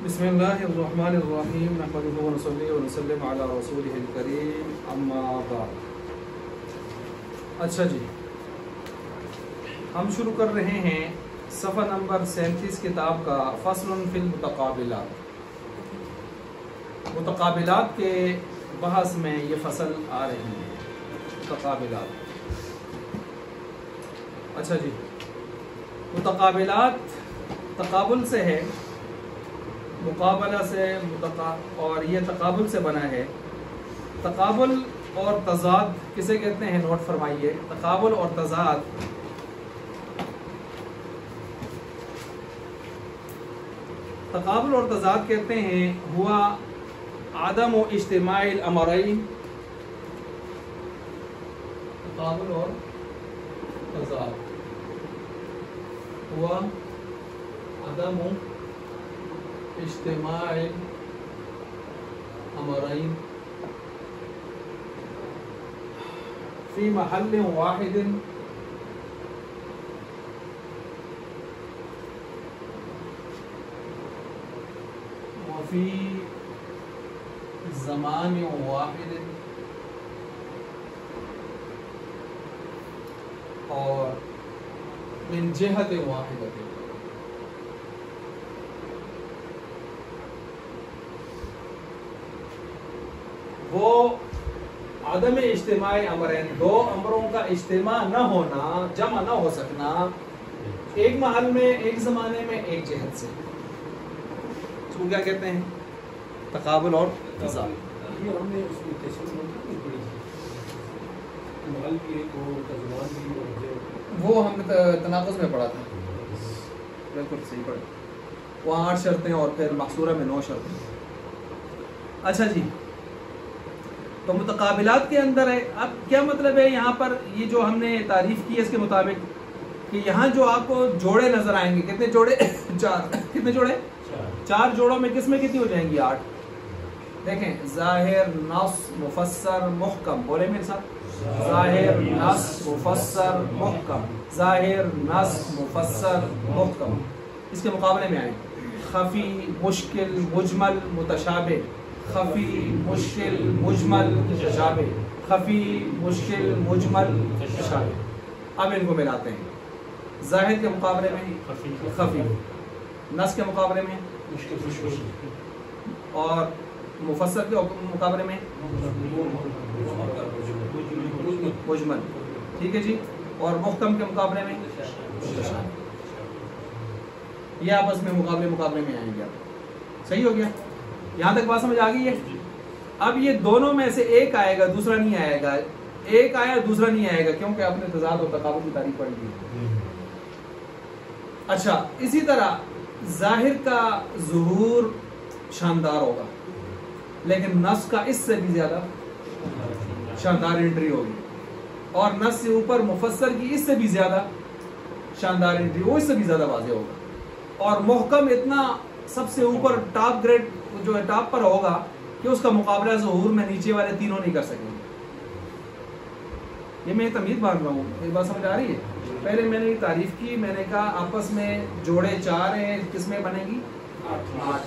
بسم اللہ الرحمن الرحیم نحمدہ ونصلی ونسلم علی رسولہ الکریم اما بعد۔ اچھا جی، ہم شروع کر رہے ہیں صفحہ نمبر 37 کتاب کا فصل فی المتقابلات۔ متقابلات کے بحث میں یہ فصل آ رہی ہے، متقابلات۔ اچھا جی، متقابلات تقابل سے ہے، مقابلہ سے اور یہ تقابل سے بنا ہے۔ تقابل اور تضاد کسے کہتے ہیں نوٹ فرمائیے۔ تقابل اور تضاد کہتے ہیں ہوا عدم و اجتماع الامرین۔ تقابل اور تضاد ہوا عدم و اجتماع الامرین فی محل واحد وفی زمان واحد اور من جہت واحدۃ۔ وہ عدم اجتماع امرین، دو امروں کا اجتماع نہ ہونا، جمع نہ ہو سکنا ایک محل میں، ایک زمانے میں، ایک جہت سے، اس کو کیا کہتے ہیں؟ تقابل اور تضاد۔ وہ ہم نے تناقض میں پڑھا تھا، بالکل صحیح پڑھا، وہاں 8 شرطیں اور پھر مقصورہ میں 9 شرطیں۔ اچھا جی، تو متقابلات کے اندر ہے۔ اب کیا مطلب ہے یہاں پر یہ جو ہم نے تعریف کی ہے اس کے مطابق کہ یہاں جو آپ کو جوڑے نظر آئیں گے، کتنے جوڑے؟ 4۔ کتنے جوڑے؟ 4 جوڑوں میں کس میں کتنی ہو جائیں گی؟ 8۔ دیکھیں، ظاہر، نص، مفسر، محکم، بولے میرے ساتھ، ظاہر، نص، مفسر، محکم، ظاہر، نص، مفسر، محکم۔ اس کے مقابلے میں آئیں خفی، مشکل، مجمل، متشابہ، خفی، مشکل، مجمل، متشابہ، خفی، مشکل، مجمل، متشابہ۔ اب ان کو ملاتے ہیں، ظاہر کے مقابلے میں خفی، نص کے مقابلے میں مشکل، اور مفسر کے مقابلے میں مجمل، ٹھیک ہے جی، اور محکم کے مقابلے میں متشابہ۔ یہ آپس میں مقابلے میں آئیں گے۔ صحیح ہو گیا؟ یہاں تک بات سمجھ آ گئی ہے؟ اب یہ دونوں میں سے ایک آئے گا، دوسرا نہیں آئے گا، ایک آیا دوسرا نہیں آئے گا، کیونکہ آپ نے تضاد اور تقابل کی تعریف پڑھی تھی۔ اچھا، اسی طرح ظاہر کا ظہور شاندار ہوگا، لیکن نص کا اس سے بھی زیادہ شاندار انٹری ہوگی، اور نص سے اوپر مفسر کی اس سے بھی زیادہ شاندار انٹری، وہ اس سے بھی زیادہ واضح ہوگا، اور محکم اتنا سب سے اوپر ٹاپ گریڈ جو ہے ٹاپ پر ہوگا کہ اس کا مقابلہ ظہور میں نیچے والے تینوں نہیں کر سکیں گے۔ یہ میں تمہید باندھ رہا ہوں، یہ بات سمجھ آ رہی ہے؟ پہلے میں نے تعریف کی، میں نے کہا آپس میں جوڑے 4 ہیں، کس میں بنے گی؟ 8۔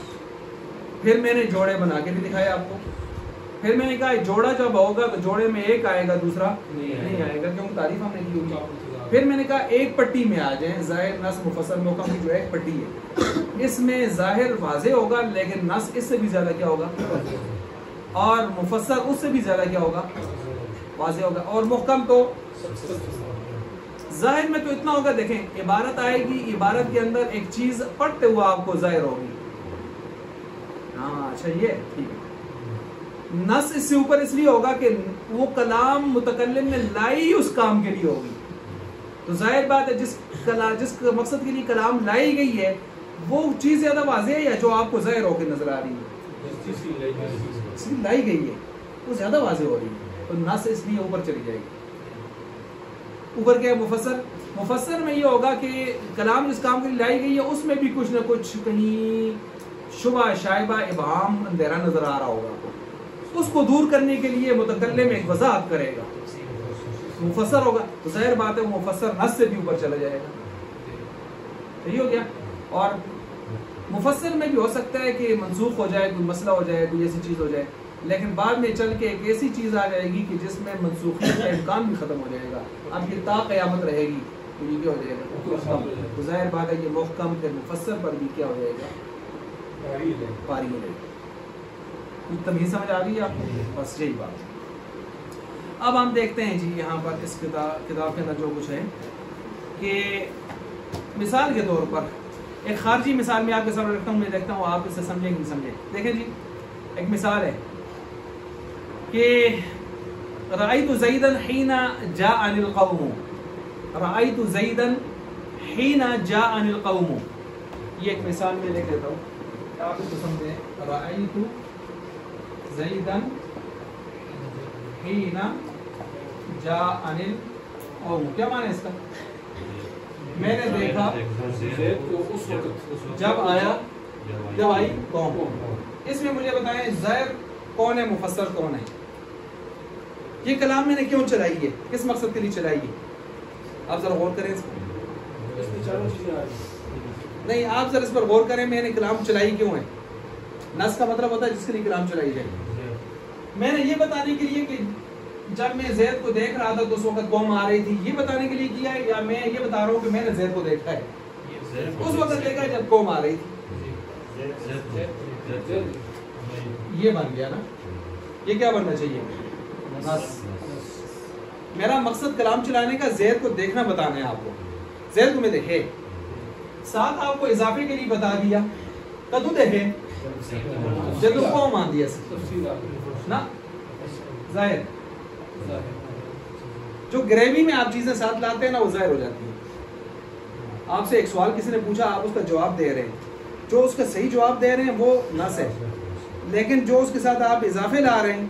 پھر میں نے جوڑے بنا کے بھی دکھائے آپ کو، پھر میں نے کہا جوڑا جب ہوگا تو جوڑے میں ایک آئے گا، دوسرا نہیں آئے گا، کیونکہ تعریف ہم نے کی ہوگی۔ پھر میں نے کہا ایک پٹی میں آ جائیں، ظاہر، نص، مفسر، محکم کی جو ایک پٹی ہے، اس میں ظاہر واضح ہوگا، لیکن نص اس سے بھی زیادہ کیا ہوگا؟ اور مفسر اس سے بھی زیادہ کیا ہوگا؟ واضح ہوگا، اور محکم تو ظاہر میں تو اتنا ہوگا۔ دیکھیں، عبارت آئے گی، عبارت کے اندر ایک چیز پڑھتے ہوا آپ کو ظاہر ہوگی، ہاں اچھا یہ ٹھیک ہے۔ نص اس سے اوپر اس لیے ہوگا کہ وہ کلام متکلم نے لائی اس کام کے لیے ہوگی، تو ظاہر بات ہے جس مقصد کے لیے کلام لائی گئی ہے وہ چیز زیادہ واضح ہے، یا جو آپ کو ظاہر ہو کے نظر آ رہی ہے لائی گئی ہے وہ زیادہ واضح ہو رہی ہے، تو نص اس لیے اوپر چلی جائے گی۔ اوپر کیا ہے؟ مفسر میں یہ ہوگا کہ کلام جس کام کے لیے لائی گئی ہے اس میں بھی کچھ نہ کچھ کہیں شبہ، شائبہ، ابہام، اندھیرا نظر آ رہا ہوگا، اس کو دور کرنے کے لیے متکلم ایک وضاحت کرے گا، مفسر ہوگا، تو ظاہر بات ہے وہ مفسر نص سے بھی اوپر چلا جائے گا۔ صحیح ہو گیا؟ اور مفسر میں بھی ہو سکتا ہے کہ منسوخ ہو جائے، کوئی مسئلہ ہو جائے، کوئی ایسی چیز ہو جائے، لیکن بعد میں چل کے ایک ایسی چیز آ جائے گی کہ جس میں منسوخیت کا امکان بھی ختم ہو جائے گا، اب یہ تا قیامت رہے گی، تو یہ کیا ہو جائے گا؟ محکم. ظاہر بات ہے یہ محکم پھر مفسر پر بھی کیا ہو جائے گا؟ پاری ہو جائے گا. کچھ تمیز سمجھ آ رہی ہے آپ کو؟ بس یہی بات. اب ہم دیکھتے ہیں جی یہاں پر اس کتاب کے اندر جو کچھ ہے کہ مثال کے طور پر ایک خارجی مثال میں آپ کے سامنے رکھتا ہوں، میں دیکھتا ہوں آپ اسے سمجھیں کہ نہیں سمجھیں. دیکھیں جی ایک مثال ہے کہ رأیت زیداً حین جاءنی القوم، رأیت زیداً حین جاءنی القوم، یہ ایک مثال میں لے لیتا ہوں آپ اس کو سمجھیں. رأیت زیداً حین جاءنی القوم، کیا معنی ہے اس کا؟ میں نے دیکھا جب آئی قوم. اس میں مجھے بتائیں ظاہر کون ہے، مفسر کون ہے؟ یہ کلام میں نے کیوں چلائی ہے، کس مقصد کے لیے چلائی ہے؟ آپ ذرا غور کریں اس پر. نہیں آپ ذرا اس پر غور کریں، میں نے کلام چلائی کیوں ہے؟ نص کا مطلب ہوتا ہے جس کے لیے کلام چلائی جائے. میں نے یہ بتانے کے لیے کہ جب میں زید کو دیکھ رہا تھا تو اس وقت قوم آ رہی تھی، یہ بتانے کے لیے کیا ہے، یا میں یہ بتا رہا ہوں کہ میں نے زید کو دیکھا ہے اس وقت دیکھا ہے جب قوم آ رہی تھی؟ یہ بن گیا نا. یہ کیا بننا چاہیے؟ میرا مقصد کلام چلانے کا زید کو دیکھنا بتانا ہے آپ کو. زید کو میں دیکھے، ساتھ آپ کو اضافے کے لیے بتا دیا کدو دیکھے جدو قوم آن دیا نا. ظاہر جو گریوی میں آپ چیزیں ساتھ لاتے ہیں نا وہ ظاہر ہو جاتی ہیں. آپ سے ایک سوال کسی نے پوچھا، آپ اس کا جواب دے رہے ہیں، جو اس کا صحیح جواب دے رہے ہیں وہ نص ہے، لیکن جو اس کے ساتھ آپ اضافے لا رہے ہیں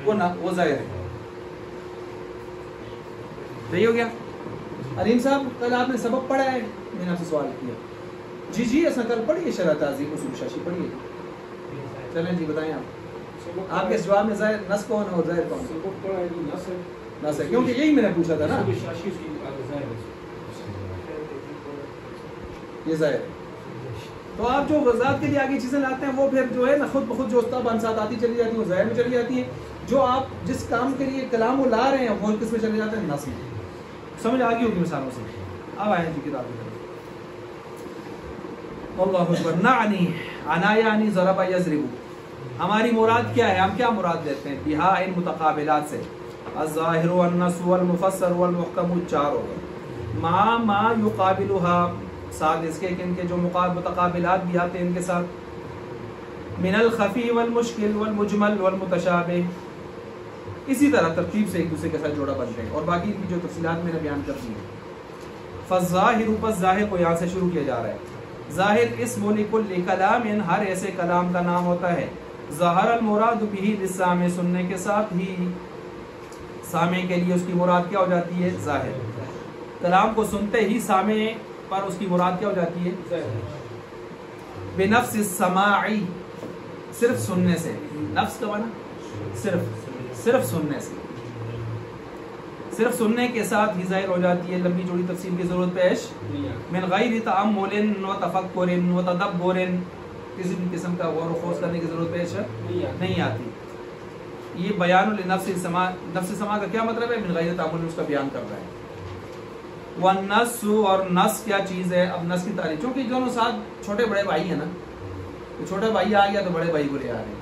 وہ ظاہر ہے. صحیح ہو گیا؟ علیم صاحب کل آپ نے سبق پڑھا ہے، میں نے آپ سے سوال کیا. جی اصل کل پڑھیے شرح تعظیم اصول شاشی پڑھیے. چلیں جی بتائیں آپ کے جواب میں ظاہر نص کون ہے اور ظاہر کون ہے؟ نص ہے، کیونکہ یہی میں نے پوچھا تھا نا. یہ ظاہر ہے. تو آپ جو وضاحت کے لیے آگے چیزیں لاتے ہیں وہ پھر جو ہے نا خود بخود جو استاد بنسات آتی چلی جاتی ہے وہ ظاہر میں چلی جاتی ہے. جو آپ جس کام کے لیے کلام وہ لا رہے ہیں وہ کس میں چلے جاتے ہیں؟ نص میں. سمجھ آ گئی ہوگی مثالوں سے. اب آئیں جی کتاب کی طرف. اللہ اکبر. نعنی عنا یعنی ضرب یضرب، ہماری مراد کیا ہے؟ ہم کیا مراد لیتے ہیں؟ بہا ان متقابلات سے، الظاہر والنص والمفسر والمحکم، چار ہو گئے. ما یقابلها، ساتھ اس کے ان کے جو متقابلات بھی آتے ہیں ان کے ساتھ. من الخفی والمشکل والمجمل والمتشابہ، اسی طرح ترتیب سے ایک دوسرے کے ساتھ جوڑا بنتے ہیں، اور باقی کی جو تفصیلات میں نے بیان کر دی ہیں. فالظاہر، پس ظاہر کو یہاں سے شروع کیا جا رہا ہے. ظاہر اسم لکل کلام، ہر ایسے کلام کا نام ہوتا ہے. ظاہر المراد بھی للسامع، سننے کے ساتھ ہی سامع کے لیے اس کی مراد کیا ہو جاتی ہے؟ ظاہر. کلام کو سنتے ہی سامع پر اس کی مراد کیا ہو جاتی ہے؟ بنفس السماعی، صرف سننے سے. نفس کا معنی صرف سننے سے، صرف سننے کے ساتھ ہی ظاہر ہو جاتی ہے. لمبی چوڑی تفصیل کی ضرورت پیش من غیر تأمل و تفکر و تدبر، کسی بھی قسم کا غور و خوض کرنے کی ضرورت پیش نہیں آتی. یہ بیان لنفس السماع، نفس السماع کا کیا مطلب ہے؟ من غیر تأمل، اس کا بیان کر رہا ہے. والنص، اور نص کیا چیز ہے؟ اب نص کی تعریف، چونکہ دونوں ساتھ چھوٹے بڑے بھائی ہیں نا، تو چھوٹا بھائی آ گیا تو بڑے بھائی کو لے آ رہے ہیں.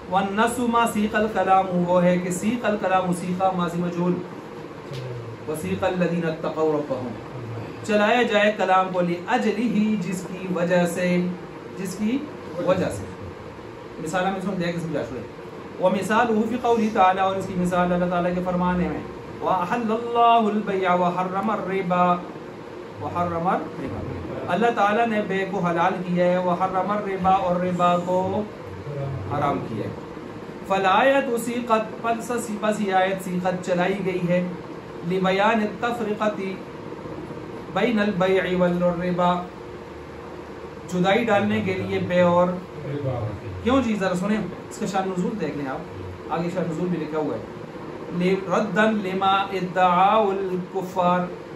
والنص ما سیق الکلام، وہ ہے کہ سیق الکلام، سیقا ماضی مجہول، وسیق الذین اتقوا ربہم، چلایا جائے کلام کو لاجلہ، جس کی وجہ سے. مثال ہم اس میں دیکھ سمجھا چھوڑے. ومثالہ فی قولہ تعالی، اور اس کی مثال اللہ تعالیٰ کے فرمانے میں وَأَحَلَّ اللَّهُ الْبَيْعَ وَحَرَّمَ الرِّبَا، اللہ تعالیٰ نے بے کو حلال کیا ہے، وَحَرَّمَ الرِّبَا، اور ربا کو حرام کیا ہے. فالآیت سیقت، پس یہ آیت سیقت چلائی گئی ہے لبیان التفرقۃ بین البیع والربا، جدائی ڈالنے کے لیے بے اور کیوں جی؟ ذرا سنیں اس کا شان نزول دیکھ لیں آپ، آگے شان نزول بھی لکھا ہوا ہے. ردن لما ادعاء الکفار،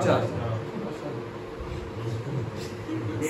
4।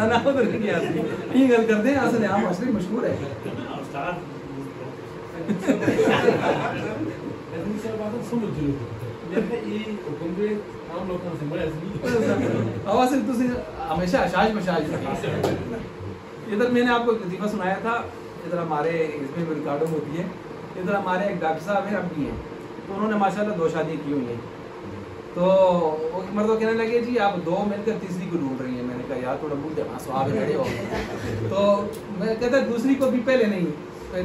نہ ادھر نہیں آتی یہ گل کرتے ہیں اصل عام مشرق مشہور ہے ہمیشہ اشاج مشاج ادھر میں نے آپ کو ایک لطیفہ سنایا تھا ادھر ہمارے اس میں ریکارڈوں میں ہوتی ہے ادھر ہمارے ایک ڈاکٹر صاحب ہیں اب بھی ہیں تو انہوں نے ماشاءاللہ 2 شادی کی ہوئی ہیں تو وہ مردوں کہنے لگے جی آپ 2 مل کر تیسری کو ڈھونڈ رہی ہیں میں نے کہا یار تھوڑا منہ دینا سواب کھڑے ہو تو میں کہتا دوسری کو بھی پہلے نہیں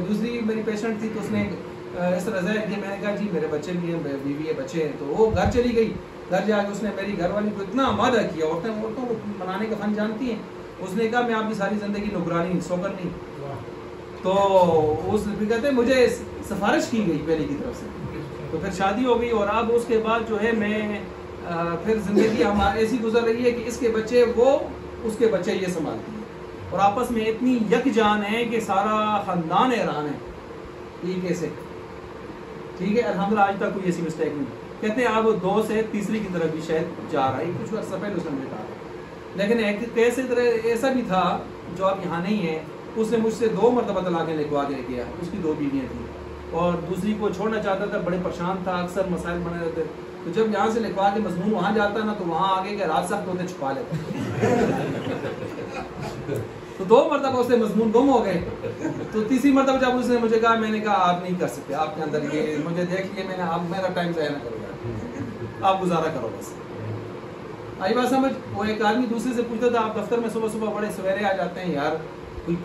دوسری میری پیشنٹ تھی تو اس نے اس طرح ظاہر کیا میں نے کہا جی میرے بچے بھی ہیں بیوی ہے بچے ہیں تو وہ گھر چلی گئی گھر جا کے اس نے میری گھر والی کو اتنا وعدہ کیا عورتوں کو منانے کا فن جانتی ہیں اس نے کہا میں آپ کی ساری زندگی نوکرانی سوکر نہیں تو اس نے کہتے ہیں مجھے سفارش کی گئی پہلے کی طرف سے تو پھر شادی ہو گئی اور اب اس کے بعد جو ہے میں پھر زندگی ہماری ایسی گزر رہی ہے کہ اس کے بچے وہ اس کے بچے یہ سنبھالتی ہیں اور آپس میں اتنی یکجان ہے کہ سارا خاندان حیران ہے یہ کیسے ٹھیک ہے الحمدللہ آج تک کوئی ایسی مسٹیک نہیں کہتے ہیں اب 2 سے تیسری کی طرف بھی شاید جا رہا ہے کچھ عرصہ پہلے اس نے مجھے کہا لیکن ایک کیسے طرح ایسا بھی تھا جو اب یہاں نہیں ہے اس نے مجھ سے 2 مرتبہ طلاقیں لکھوا کے گیا اس کی 2 بیویاں تھیں اور دوسری کو چھوڑنا چاہتا تھا بڑے پریشان تھا اکثر مسائل بنے رہتے تو جب یہاں سے لکھوا کے مضمون وہاں جاتا نا تو وہاں آگے کے رات سخت ہوتے چھپا لیتے تو 2 مرتبہ اس سے مضمون گم ہو گئے تو تیسری مرتبہ جب اس نے مجھے کہا میں نے کہا آپ نہیں کر سکتے آپ کے اندر یہ مجھے دیکھ لیے میں نے آپ میرا ٹائم ضائع نہ کرو گا آپ گزارا کرو بس آئی بات سمجھ وہ ایک آدمی دوسرے سے پوچھتا تھا آپ دفتر میں صبح صبح بڑے سویرے آ جاتے ہیں یار کوئی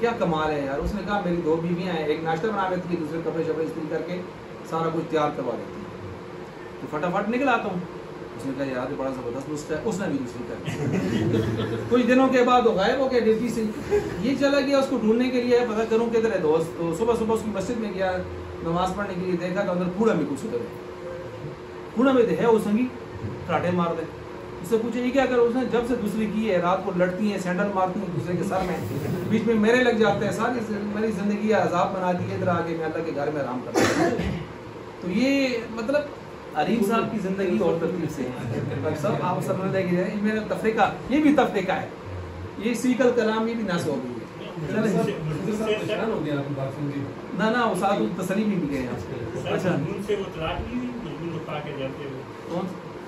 کیا کمال ہے یار اس نے کہا میری 2 بیویاں ہیں ایک ناشتہ بنا لیتی ہے دوسرے کپڑے شپڑے استری کر کے سارا کچھ تیار کروا دیتی ہے تو فٹافٹ نکل آتا ہوں اس نے کہا یار بڑا زبردست نسخہ ہے اس نے بھی دوسری کر کچھ دنوں کے بعد وہ غائب ہو گیا ڈیوٹی سے یہ چلا گیا اس کو ڈھونڈنے کے لیے پتہ کروں کدھر ہے دوست تو صبح صبح اس کی مسجد میں گیا نماز پڑھنے کے لیے دیکھا تو اندر کوڑا میں کچھ ادھر ہے کوڑا میں ہے وہ سنگی کراٹے مار دے اس سے پوچھے یہ کیا کر اس نے جب سے دوسری کی ہے رات کو لڑتی ہیں سینڈل مارتی ہیں دوسرے کے سر میں بیچ میں میرے لگ جاتے ہیں ساری میری زندگی عذاب بنا دی ہے ادھر آگے میں اللہ کے گھر میں آرام کرتا ہوں تو یہ مطلب عریف صاحب کی زندگی اور ترتیب سے ہے سب آپ سمجھ لے گئے میرا تفریقہ یہ بھی تفریقہ ہے یہ سیکل کلام یہ بھی ناس ہو گئی ہے نہ استاد تسلی میں بھی گئے ہیں اچھا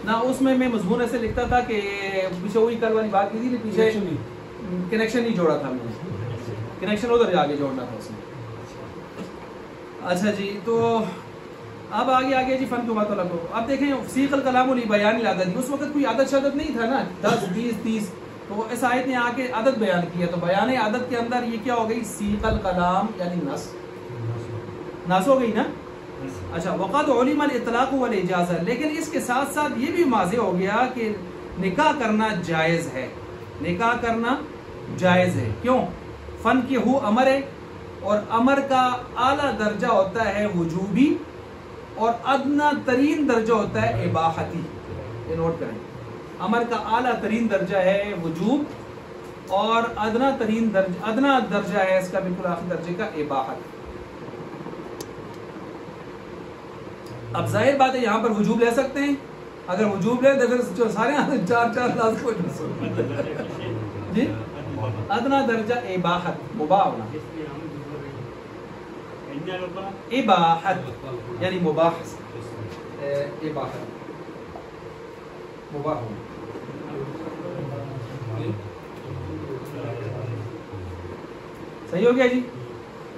نہ اس میں مضمون ایسے لکھتا تھا کہ پیچھے وہی کل والی بات کی تھی پیچھے کنیکشن نہیں جوڑا تھا میں نے کنیکشن ادھر جا کے جوڑنا تھا اس میں اچھا جی تو اب آگے جی فن کی بات لگو اب دیکھیں سیق الکلام علی بیان العدد اس وقت کوئی عدد شدت نہیں تھا نا 10 20 30 تو اس آیت نے آ کے عدد بیان کیا تو بیان عدد کے اندر یہ کیا ہو گئی سیق الکلام یعنی نص ہو گئی نا اچھا وقت علم الاطلاق والاجازہ لیکن اس کے ساتھ ساتھ یہ بھی واضح ہو گیا کہ نکاح کرنا جائز ہے نکاح کرنا جائز ہے کیوں فن کی ہو امر ہے اور امر کا اعلیٰ درجہ ہوتا ہے وجوبی اور ادنا ترین درجہ ہوتا ہے اباحتی یہ نوٹ کریں امر کا اعلیٰ ترین درجہ ہے وجوب اور ادنا درجہ ہے اس کا بالکل آخری درجے کا اباحت اب ظاہر بات ہے یہاں پر وجوب لے سکتے ہیں اگر وجوب لے تو پھر سارے 4 لاکھ کو جی ادنا درجہ اباحت مباح ہونا اباحت یعنی مباح اباحت مباح ہونا صحیح ہو گیا جی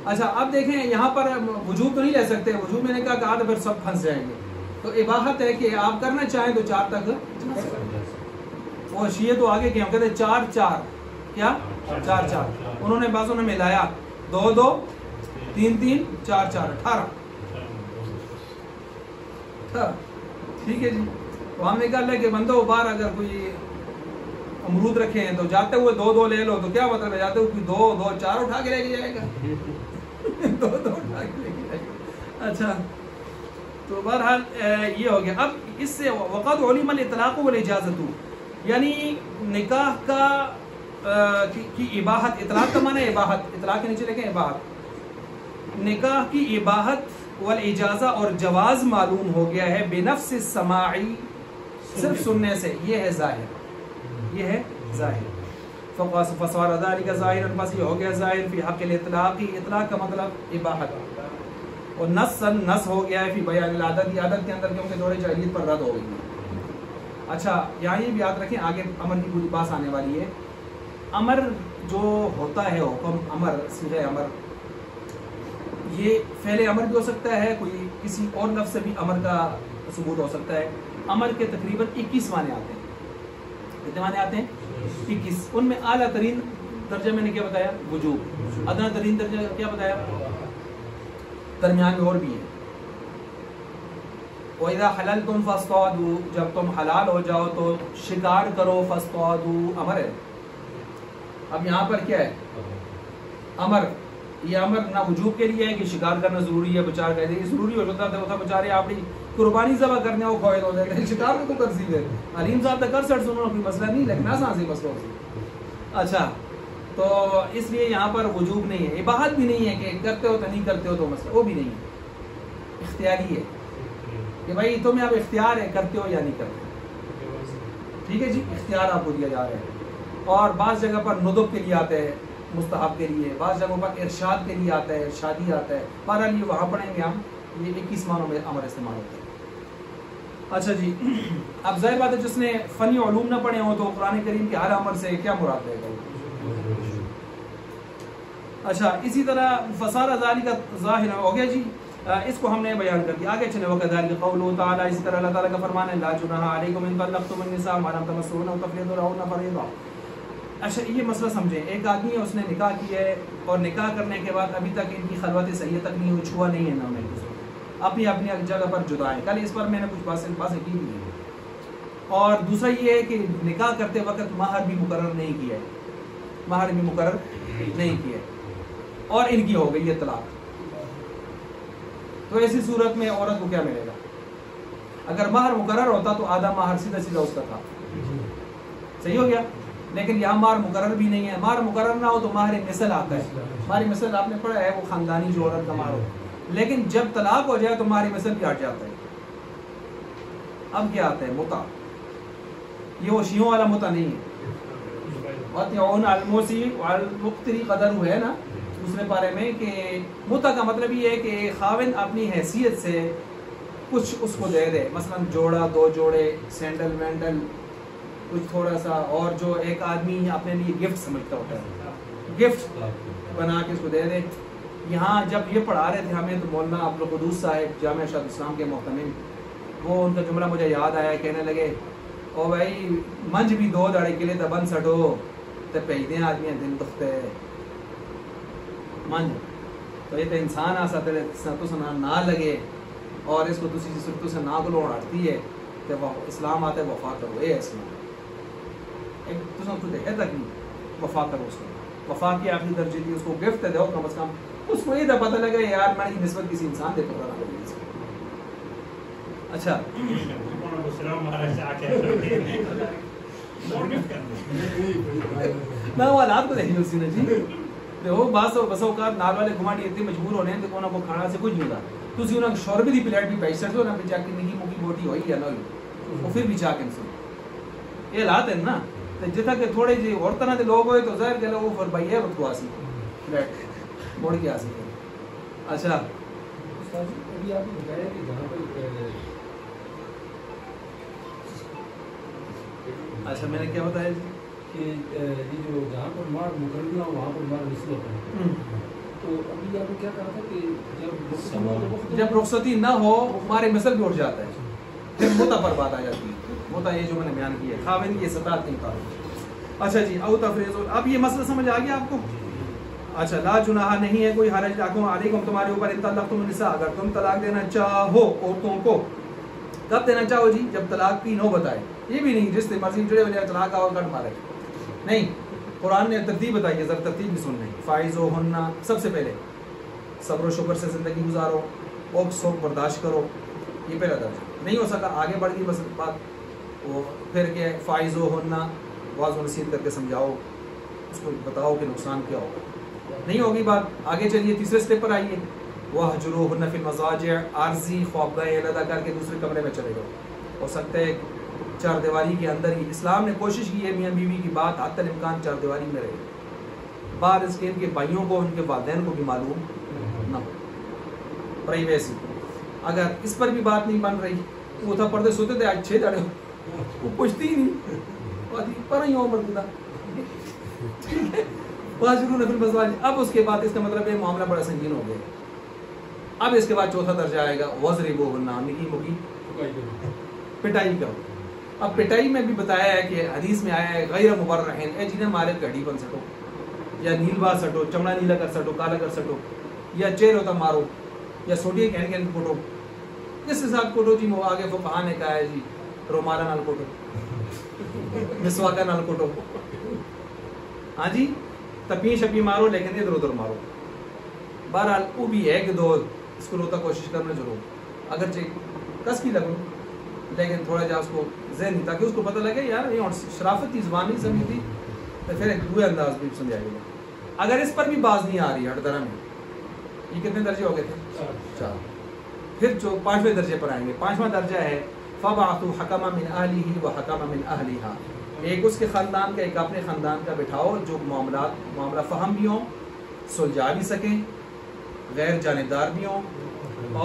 اچھا اب دیکھیں یہاں پر وجوب تو نہیں لے سکتے وجوب میں نے کہا تو پھر سب پھنس جائیں گے تو اباحت ہے کہ آپ کرنا چاہیں تو 4 تک اور شیعہ تو آگے کیا کہتے ہیں 4 4 کیا 4 4 انہوں نے بعضوں نے ملایا 2 2 3 3 4 4 18 ٹھیک ہے جی تو ہم نے کہا لے کہ بندو بار اگر کوئی امرود رکھے ہیں تو جاتے ہوئے 2 2 لے لو تو کیا مطلب ہے جاتے ہوئے کوئی 2 2 4 اٹھا کے لے کے جائے گا 2 2 اٹھا کے لے کے جائے گا اچھا تو بہرحال یہ ہو گیا اب اس سے وقت علم الاطلاق والاجازت یعنی نکاح کا کی اباحت اطلاق کا معنی اباحت اطلاق کے نیچے لکھیں اباحت نکاح کی اباحت والاجازہ اور جواز معلوم ہو گیا ہے بنفس السماعی صرف سننے سے یہ ہے ظاہر فصار ذلك ظاہرا، بس یہ ہو گیا ظاہر فی حق الاطلاق، اطلاق کا مطلب اباحت، اور نص ہو گیا ہے فی بیان العادت، عادت کے اندر، کیونکہ دور جاہلیت پر رد ہو گئی ہے۔ اچھا یہاں یہ بھی یاد رکھیں، آگے امر کی پوری بات آنے والی ہے۔ امر جو ہوتا ہے، حکم امر، صیغہ امر، یہ فعل امر بھی ہو سکتا ہے، کوئی کسی اور لفظ سے بھی امر کا ثبوت ہو سکتا ہے۔ امر کے تقریباً 21 معنی آتے ہیں۔ کتنے معنی آتے ہیں؟ 21۔ ان میں اعلیٰ ترین درجہ میں نے کیا بتایا؟ وجوب۔ ادنا ترین درجہ کیا بتایا؟ درمیان میں اور بھی ہیں۔ وَإِذَا حَلَلْتُمْ فَاصْطَادُوا، جب تم حلال ہو جاؤ تو شکار کرو، فَاصْطَادُوا امر ہے۔ اب یہاں پر کیا ہے؟ امر۔ یہ امر نہ وجوب کے لیے ہے کہ شکار کرنا ضروری ہے، بچار کر دے، ضروری ہو جاتا ہے بچارے اپنی قربانی ذبح کرنے وہ کھوئے ہو جاتے ہیں، شکار کو کر سی دے علیم صاحب تک کر سٹ سنو، کوئی مسئلہ نہیں، لیکن آسان سی مسئلہ ہوتی۔ اچھا تو اس لیے یہاں پر وجوب نہیں ہے، اباحت بھی نہیں ہے کہ کرتے ہو تو نہیں کرتے ہو تو مسئلہ وہ بھی نہیں ہے، اختیاری ہے کہ بھائی تمہیں اب اختیار ہے کرتے ہو یا نہیں کرتے، ٹھیک ہے جی، اختیار آپ کو دیا جا رہا ہے۔ اور بعض جگہ پر ندب کے لیے آتے ہیں، مستحب کے لیے، بعض جگہوں پر ارشاد کے لیے آتا ہے، ارشادی آتا ہے۔ بہرحال یہ وہاں پڑھیں گے ہم، یہ 21 معنوں میں امر استعمال ہوتا ہے۔ اچھا جی، اب ظاہر بات ہے جس نے فنی علوم نہ پڑھے ہوں تو قرآن کریم کے ہر امر سے کیا مراد ہے؟ اچھا اسی طرح فصار ذالک ظاہر ہو گیا جی، اس کو ہم نے بیان کر دیا۔ آگے چلے وکذالک قولہ تعالی، اسی طرح اللہ تعالیٰ کا فرمان ہے لا جناح علیکم ان طلقتم النساء ما لم تمسوهن او تفریضوا لهن فریضہ۔ اچھا یہ مسئلہ سمجھیں، ایک آدمی ہے، اس نے نکاح کیا ہے اور نکاح کرنے کے بعد ابھی تک ان کی خلوت صحیح تک نہیں ہوئی، چھوا نہیں ہے نا انہیں دوسرے، اپنی اپنی جگہ پر جدا ہے۔ کل اس پر میں نے کچھ باتیں کی بھی ہیں۔ اور دوسرا یہ ہے کہ نکاح کرتے وقت مہر بھی مقرر نہیں کیا ہے، مہر بھی مقرر نہیں کیا ہے، اور ان کی ہو گئی ہے طلاق، تو ایسی صورت میں عورت کو کیا ملے گا؟ اگر مہر مقرر ہوتا تو آدھا مہر سیدھا سیدھا اس کا تھا، صحیح ہو گیا، لیکن یہاں مہر مقرر بھی نہیں ہے۔ مہر مقرر نہ ہو تو مہر مثل آتا ہے، مہر مثل آپ نے پڑھا ہے، وہ خاندانی جو عورت کا مہر ہو، لیکن جب طلاق ہو جائے تو مہر مثل بھی ہٹ جاتا ہے۔ اب کیا آتا ہے؟ متع۔ یہ وہ شیعوں والا متع نہیں ہے، وَاتِعُونَ الْمُوسِعِ وَالْمُقْتِرِ قَدَرُهُ ہے نا دوسرے پارے میں، کہ متع کا مطلب یہ ہے کہ خاوند اپنی حیثیت سے کچھ اس کو دے دے، مثلا جوڑا، 2 جوڑے، سینڈل وینڈل، کچھ تھوڑا سا، اور جو ایک آدمی اپنے لیے گفٹ سمجھتا ہوتا ہے، گفٹ بنا کے اس کو دے دے۔ یہاں جب یہ پڑھا رہے تھے ہمیں تو مولانا عبدالقدوس صاحب جامعہ ارشاد اسلام کے محتمم، وہ ان کا جملہ مجھے یاد آیا، کہنے لگے او بھائی منج بھی 2 داڑے کے لیے تو بن سٹو تو پہدیں آدمی دن دکھتے منج تو یہ تو انسان آسا تیرے تو سے نہ لگے، اور اس کو دوسری صورتوں سے نہ گلوڑ ہٹتی ہے تو اسلام آتا ہے وفا کرو، اے اسلام ایک دوسرا تو ہے تک نہیں، وفا کرو اس کو، وفا کی آخری درجے دی، اس کو گفٹ دو کم از کم، اس کو یہ پتہ لگا یار میں کی نسبت کسی انسان دے تو رہا۔ اچھا نہ وہ حالات کو دیکھیں اسی نے جی، وہ بس اوقات نال والے گھماڑی اتنے مجبور ہونے ہیں کہ انہوں کو کھانا سے کچھ نہیں ہوتا، تو اسی انہوں شور بھی دی پلیٹ بھی پیسے تو نہ بچا کے نگی موکی بوٹی ہوئی یا نہ ہوئی، وہ پھر بھی چاہ کے سن یہ حالات ہیں نا، جتنا کہ تھوڑے جی اور طرح کے لوگ ہوئے تو ظاہر کہ لوگ پھر بھائی ہے وہ کو آسی فلیٹ موڑ کے آسی۔ اچھا ابھی آپ نے بتایا کہ جہاں پر اچھا میں نے کیا بتایا جی کہ یہ جو جہاں پر مار مقرر نہ ہو وہاں پر مار مثل ہوتا ہے، تو ابھی آپ نے کیا کہا تھا کہ جب رخصتی نہ ہو ہمارے مثل بھی اٹھ جاتا ہے، پھر متع پر بات آ جاتی ہے، متع یہ جو میں نے بیان کیا ہے خاوند کی استطاعت نہیں پا۔ اچھا جی او تفریض، اب یہ مسئلہ سمجھ آ گیا آپ کو؟ اچھا لا جناح نہیں ہے کوئی حرج علیکم تمہارے اوپر ان طلقتم النساء، اگر تم طلاق دینا چاہو عورتوں کو، کب دینا چاہو جی؟ جب طلاق کی نوبت آئے، یہ بھی نہیں جس سے مرضی جڑے ہو جائے طلاق آؤ کٹ مارے، نہیں، قرآن نے ترتیب بتائی ہے، ذرا ترتیب بھی سن لیں۔ فائزوہن، سب سے پہلے صبر و شکر سے زندگی گزارو، اوک سوک برداشت کرو، یہ پہلا درجہ، نہیں ہو سکا آگے بڑھ گئی بس بات، وہ پھر کہ فائزوہن واضح و نصیحت کر کے سمجھاؤ، اس کو بتاؤ کہ نقصان کیا ہوگا، نہیں ہوگی بات آگے چلیے تیسرے سٹیپ پر آئیے، وَاهْجُرُوهُنَّ فِي الْمَضَاجِعِ، عارضی خوابگاہیں علیحدہ کر کے دوسرے کمرے میں چلے جاؤ، ہو سکتا ہے چار دیواری کے اندر ہی. اسلام نے کوشش کی ہے میاں بیوی کی بات حتی الامکان چار دیواری میں رہے. باہر اس کے ان کے بھائیوں کو ان کے والدین کو بھی معلوم نہ ہو. پرائیویسی اگر اس پر بھی بات نہیں بن رہی وہ تھا پردے سوتے تھے آج 6 دڑے وہ پوچھتی ہی نہیں پر ہی عمر خدا 5 نفل مزواج. اب اس کے بعد اس کا مطلب یہ معاملہ بڑا سنگین ہو گیا. اب اس کے بعد چوتھا درجہ آئے گا وَضْرِبُوهُنَّ نکی مکی پٹائی کرو. اب پٹائی میں بھی بتایا ہے کہ حدیث میں آیا ہے غیر مبرحین اے جنہیں مارے گھڑی بن سٹو یا نیل باز سٹو چمڑا نیلا کر سٹو کالا کر سٹو یا چیر ہوتا مارو یا سوٹیے کہنے کے کوٹو جس حساب کوٹو جی وہ آگے فقہاء نے کہا ہے جی رومالا نال کوٹو مسواکا نال کوٹو. ہاں جی تپی شپی مارو لیکن ادھر ادھر مارو. بہرحال وہ بھی ہے کہ دو اس کو روتا کوشش کرنا ضرور اگرچہ کس کی لگوں لیکن تھوڑا جا اس کو ذہن تاکہ اس کو پتہ لگے یار یہ شرافت کی زبان نہیں سمجھ تھی تو پھر ایک دوسرے انداز بھی سمجھائے گا. اگر اس پر بھی باز نہیں آ رہی ہر طرح میں یہ کتنے درجے ہو گئے تھے 4. پھر جو 5ویں درجے پر آئیں گے. 5واں درجہ ہے فَبَعْثُوا حَكَمًا مِنْ أَهْلِهِ وَحَكَمًا مِنْ أَهْلِهَا. ایک اس کے خاندان کا ایک اپنے خاندان کا بٹھاؤ جو معاملہ فہم بھی ہوں سلجھا بھی سکیں غیر جانبدار بھی ہوں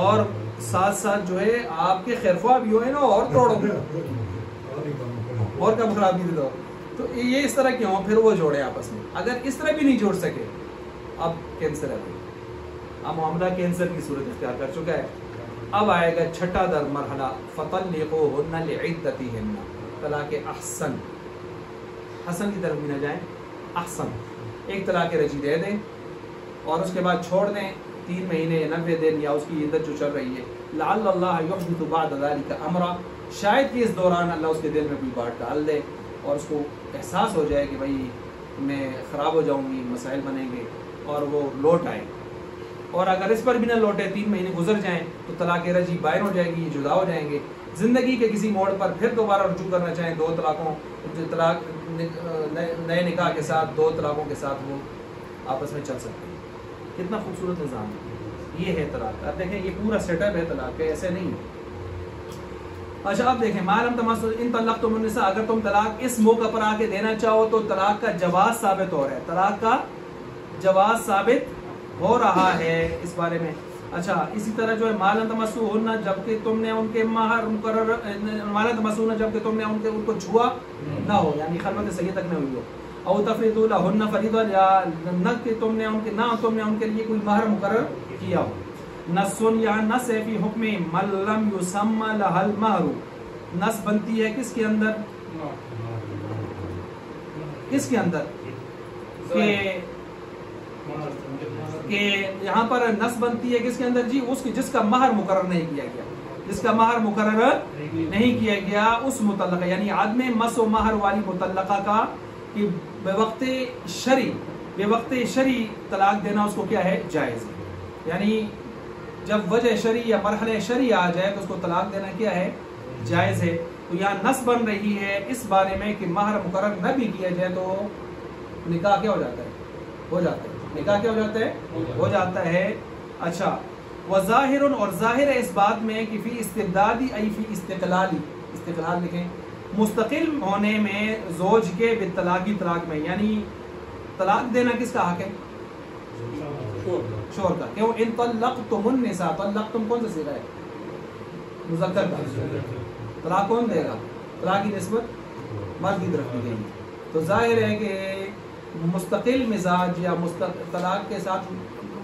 اور ساتھ ساتھ جو ہے آپ کے خیرخواہ بھی ہوئے نا اور توڑو اور کا خراب نہیں دو. تو یہ اس طرح کیوں پھر وہ جوڑے آپس میں. اگر اس طرح بھی نہیں جوڑ سکے اب کینسر ہے اب معاملہ کینسر کی صورت اختیار کر چکا ہے. اب آئے گا چھٹا در مرحلہ فَطَلِّقُوهُنَّ لِعِدَّتِهِنَّ طلاق احسن. حسن کی طرف بھی نہ جائیں احسن. ایک طلاق رجی دے دیں اور اس کے بعد چھوڑ دیں 3 مہینے 90 دن یا اس کی عدت جو چل رہی ہے. لعل اللہ یحدث بعد ذلك امرا شاید کہ اس دوران اللہ اس کے دل میں کوئی بات ڈال دے اور اس کو احساس ہو جائے کہ بھائی میں خراب ہو جاؤں گی مسائل بنیں گے اور وہ لوٹ آئے. اور اگر اس پر بھی نہ لوٹے 3 مہینے گزر جائیں تو طلاق رجی بائن ہو جائے گی یہ جدا ہو جائیں گے. زندگی کے کسی موڑ پر پھر دوبارہ رجوع کرنا چاہیں 2 طلاقوں طلاق نئے نکاح کے ساتھ 2 طلاقوں کے ساتھ وہ آپس میں چل سکتے ہیں. کتنا خوبصورت نظام ہے. یہ ہے طلاق. اب دیکھیں یہ پورا سیٹ اپ ہے طلاق کا ایسے نہیں ہے. اچھا آپ دیکھیں معلوم تماسو ان طلقتم النساء اگر تم طلاق اس موقع پر آ کے دینا چاہو تو طلاق کا جواز ثابت ہو رہا ہے. طلاق کا جواز ثابت ہو رہا ہے اس بارے میں. اچھا اسی طرح جو ہے معلوم تماسو ہونا جبکہ تم نے ان کے مہر مقرر معلوم تماسو ہونا جبکہ تم نے ان کو چھوا نہ ہو یعنی خلوت سید تک نہ ہوئی ہو. او تفریضوا لهن فریضہ یا نہ کہ تم نے ان کے لیے کوئی مہر مقرر کیا ہو. نصن یا نص ہے فی حکم من لم یسمى لها المہر. نص بنتی ہے کس کے اندر کہ یہاں پر نص بنتی ہے کس کے اندر جی اس کی جس کا مہر مقرر نہیں کیا گیا جس کا مہر مقرر نہیں کیا گیا اس متعلقہ یعنی عدم مس و مہر والی متعلقہ کا کہ بے وقت شرعی طلاق دینا اس کو کیا ہے جائز ہے. یعنی جب وجہ شرعی یا مرحلہ شرعی آ جائے تو اس کو طلاق دینا کیا ہے جائز ہے. تو یہاں نص بن رہی ہے اس بارے میں کہ مہر مقرر نہ بھی کیا جائے تو نکاح کیا ہو جاتا ہے نکاح کیا ہو جاتا ہے. اچھا وظاہر اور ظاہر ہے اس بات میں کہ فی استبدادی ای فی استقلال لکھیں مستقل ہونے میں زوج کے بالطلاقی طلاق میں یعنی طلاق دینا کس کا حق ہے شوہر کا. کیوں ان طلقتم النساء طلقتم کون سا صیغہ ہے مذکر کا. طلاق کون دے گا طلاق کی نسبت مرد کی طرف دی گئی. تو ظاہر ہے کہ مستقل مزاج یا طلاق کے ساتھ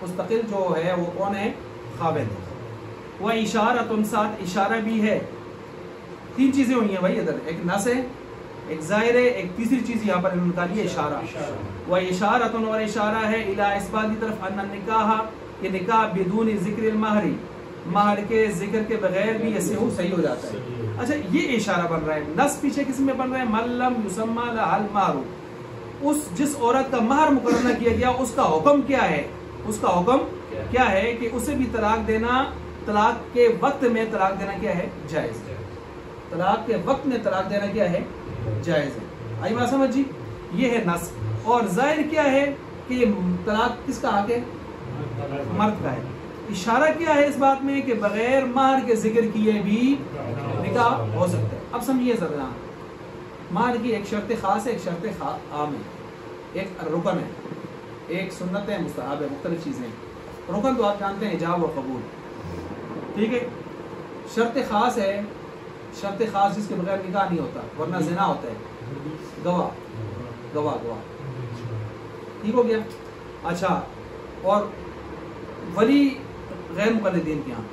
مستقل جو ہے وہ کون ہے خاوند ہے. وہ اشارۃ ساتھ اشارہ بھی ہے. 3 چیزیں ہوئی ہیں بھائی ادھر ایک نص ہے ایک ظاہر ہے ایک تیسری چیز یہاں پر انہوں نے نکالی ہے اشارہ. وہ اشارۃ اور اشارہ ہے الی اس بات کی طرف ان النکاح کہ نکاح بدون ذکر المہر مہر کے ذکر کے بغیر بھی ایسے صحیح ہو جاتا ہے. اچھا یہ اشارہ بن رہا ہے. نص پیچھے کس میں بن رہا ہے من لم یسمى لها المہر جس عورت کا مہر مقرر نہ کیا گیا اس کا حکم کیا ہے کہ اسے بھی طلاق دینا طلاق کے وقت میں طلاق دینا کیا ہے جائز ہے. طلاق کے وقت میں طلاق دینا کیا ہے جائز ہے. آئی بات سمجھ جی. یہ ہے نص. اور ظاہر کیا ہے کہ طلاق کس کا حق ہے مرد کا ہے. اشارہ کیا ہے اس بات میں کہ بغیر مہر کے ذکر کیے بھی نکاح ہو سکتا ہے. اب سمجھیے ذرا، مہر کی ایک شرط خاص ہے، ایک شرط عام ہے، ایک رکن ہے، ایک سنت ہے، مستحب ہے، مختلف چیزیں ہیں۔ رکن تو آپ جانتے ہیں ایجاب و قبول، ٹھیک ہے۔ شرط خاص ہے، شرط خاص جس کے بغیر نکاح نہیں ہوتا ورنہ زنا ہوتا ہے، گواہ گواہ گواہ، ٹھیک ہو گیا۔ اچھا، اور ولی غیر مقلدین کے ہاں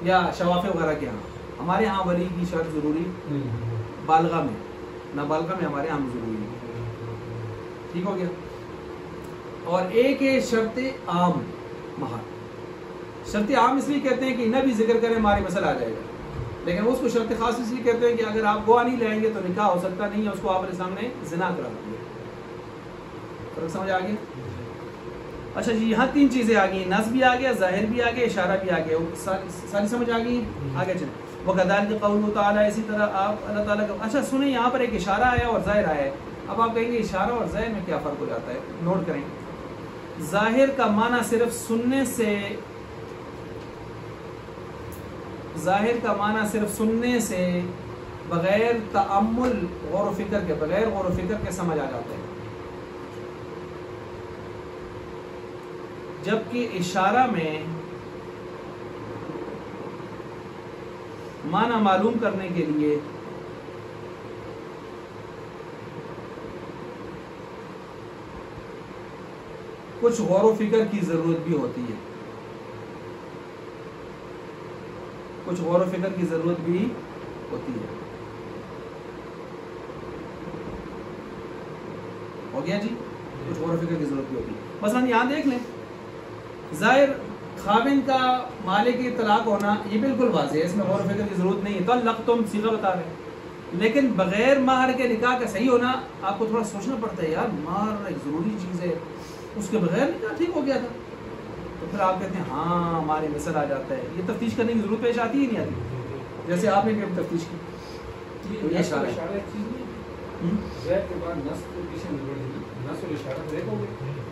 یا شوافی وغیرہ کے ہاں، ہمارے ہاں ولی کی شرط ضروری بالغہ میں، نابالغہ میں ہمارے ہاں ضروری ہے، ٹھیک ہو گیا۔ اور ایک ہے شرط عام مہر۔ شرط عام اس لیے کہتے ہیں کہ نہ بھی ذکر کریں ہماری مسئلہ آ جائے گا، لیکن اس کو شرط خاص اس لیے کہتے ہیں کہ اگر آپ گواہ نہیں لائیں گے تو نکاح ہو سکتا نہیں ہے، اس کو آپ کے سامنے زنا کرا دیں گے۔ فرق سمجھ آ گیا؟ اچھا جی، یہاں تین چیزیں آ گئی، نص بھی آ گیا، ظاہر بھی آ گیا، اشارہ بھی آ گیا، ساری سمجھ آ گئی؟ آگے چلیں۔ وَكَذَلِكَ قَوْلُهُ تعالیٰ، اسی طرح آپ اللہ تعالیٰ کا، اچھا سنیں یہاں پر ایک اشارہ آیا اور ظاہر آیا ہے۔ اب آپ کہیں گے اشارہ اور ظاہر میں کیا فرق ہو جاتا ہے؟ نوٹ کریں، ظاہر کا معنی صرف سننے سے، ظاہر کا معنی صرف سننے سے بغیر تأمل، غور و فکر کے، بغیر غور و فکر کے سمجھ آ جاتا ہے، جبکہ اشارہ میں معنی معلوم کرنے کے لیے کچھ غور و فکر کی ضرورت بھی ہوتی ہے، کچھ غور و فکر کی ضرورت بھی ہوتی ہے۔ ہو گیا جی؟ کچھ غور و فکر کی ضرورت بھی ہوتی ہے۔ مثلا یہاں دیکھ لیں، ظاہر خاوند کا مالک کی طلاق ہونا یہ بالکل واضح ہے، اس میں غور و فکر کی ضرورت نہیں ہے، تو طلقتم صیغہ بتا رہے ہیں، لیکن بغیر مہر کے نکاح کا صحیح ہونا آپ کو تھوڑا سوچنا پڑتا ہے، یار مہر ایک ضروری چیز ہے، اس کے بغیر نکاح ٹھیک ہو گیا تھا، تو پھر آپ کہتے ہیں ہاں ہمارے مثل آ جاتا ہے، یہ تفتیش کرنے کی ضرورت پیش آتی ہی نہیں آتی، جیسے آپ نے بھی تفتیش کی، تو یہ اشارہ ہے۔